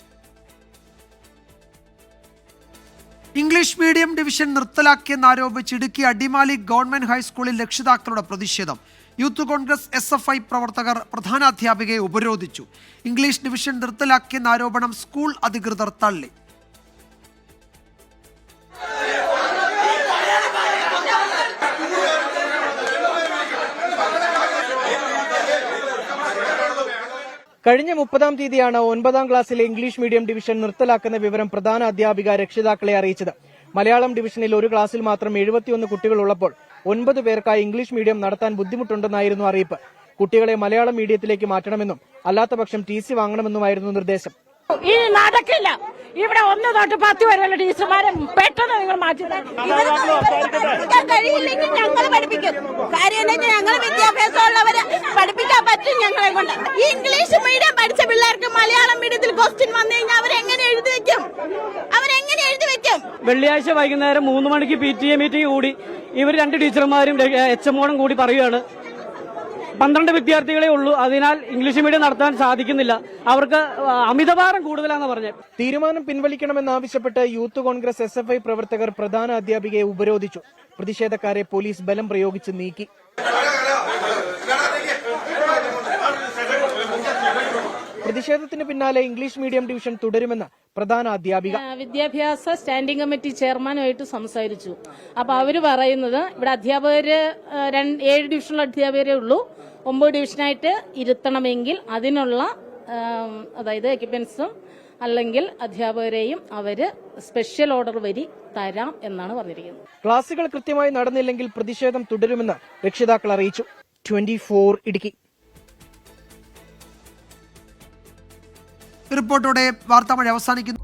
ഇംഗ്ലീഷ് മീഡിയം ഡിവിഷൻ നിർത്തലാക്കിയെന്നാരോപിച്ച് ഇടുക്കി അടിമാലി ഗവൺമെന്റ് ഹൈസ്കൂളിൽ രക്ഷിതാക്കളുടെ പ്രതിഷേധം. യൂത്ത് കോൺഗ്രസ് SFI പ്രവർത്തകർ പ്രധാനാധ്യാപികയെ ഉപരോധിച്ചു. ഇംഗ്ലീഷ് ഡിവിഷൻ നിർത്തലാക്കിയെന്ന ആരോപണം സ്കൂൾ അധികൃതർ തള്ളി. കഴിഞ്ഞ 30-ാം തീയതിയാണ് 9-ാം ക്ലാസ്സിലെ ഇംഗ്ലീഷ് മീഡിയം ഡിവിഷൻ നിർത്തലാക്കുന്ന വിവരം പ്രധാന അധ്യാപിക രക്ഷിതാക്കളെ അറിയിച്ചത്. മലയാളം ഡിവിഷനിൽ ഒരു ക്ലാസ്സിൽ മാത്രം 71 കുട്ടികളുള്ളപ്പോൾ 9 പേർക്കായി ഇംഗ്ലീഷ് മീഡിയം നടത്താൻ ബുദ്ധിമുട്ടുണ്ടെന്നായിരുന്നു അറിയിപ്പ്. കുട്ടികളെ മലയാളം മീഡിയത്തിലേക്ക് മാറ്റണമെന്നും അല്ലാത്തപക്ഷം TC വാങ്ങണമെന്നുമായിരുന്നു നിർദ്ദേശം. ഈ നടക്കില്ല. ഇവിടെ 1 തൊട്ട് 10 വരെയുള്ള ടീച്ചർമാരെ പെട്ടെന്ന് നിങ്ങൾ മാറ്റി കഴിയില്ലെങ്കിൽ ഞങ്ങൾ പഠിപ്പിക്കും. കാര്യം ഞങ്ങൾ വിദ്യാഭ്യാസമുള്ളവരെ പഠിപ്പിക്കാൻ പറ്റും ഞങ്ങളെ കൊണ്ട്. ഈ ഇംഗ്ലീഷ് മീഡിയം പഠിച്ച പിള്ളേർക്ക് മലയാളം മീഡിയത്തിൽ ക്വസ്റ്റ്യൻ വന്നു കഴിഞ്ഞാൽ അവരെങ്ങനെ എഴുതി വെക്കും? വെള്ളിയാഴ്ച വൈകുന്നേരം 3 മണിക്ക് PTA മീറ്റിംഗ് കൂടി ഇവർ 2 ടീച്ചർമാരും HMOടും കൂടി പറയുകയാണ് 12 വിദ്യാർത്ഥികളെ ഉള്ളൂ, അതിനാൽ ഇംഗ്ലീഷ് മീഡിയം നടത്താൻ സാധിക്കുന്നില്ല, അവർക്ക് അമിതഭാരം കൂടുതലാണെന്ന് പറഞ്ഞത്. തീരുമാനം പിൻവലിക്കണമെന്നാവശ്യപ്പെട്ട് യൂത്ത് കോൺഗ്രസ് SFI പ്രവർത്തകർ പ്രധാന അധ്യാപികയെ ഉപരോധിച്ചു. പ്രതിഷേധക്കാരെ പോലീസ് ബലം പ്രയോഗിച്ച് നീക്കി. പ്രതിഷേധത്തിന് പിന്നാലെ ഇംഗ്ലീഷ് മീഡിയം ഡിവിഷൻ തുടരുമെന്ന് പ്രധാന അധ്യാപിക. വിദ്യാഭ്യാസ സ്റ്റാൻഡിംഗ് കമ്മിറ്റി ചെയർമാനുമായിട്ട് സംസാരിച്ചു. അപ്പൊ അവര് പറയുന്നത് ഇവിടെ അധ്യാപകര് 7 ഡിവിഷനുള്ള അധ്യാപകരേ ഉള്ളൂ, 9 ഡിവിഷനായിട്ട് ഇരുത്തണമെങ്കിൽ അതിനുള്ള അതായത് എക്യുപ്മെന്റ്സും അല്ലെങ്കിൽ അധ്യാപകരെയും അവര് സ്പെഷ്യൽ ഓർഡർ വരി തരാം എന്നാണ് പറഞ്ഞിരിക്കുന്നത്. ക്ലാസുകൾ കൃത്യമായി നടന്നില്ലെങ്കിൽ പ്രതിഷേധം തുടരുമെന്ന് രക്ഷിതാക്കൾ അറിയിച്ചു. 24 ഇടുക്കി. റിപ്പോർട്ടോടെ വാർത്താമഴ അവസാനിക്കുന്നു.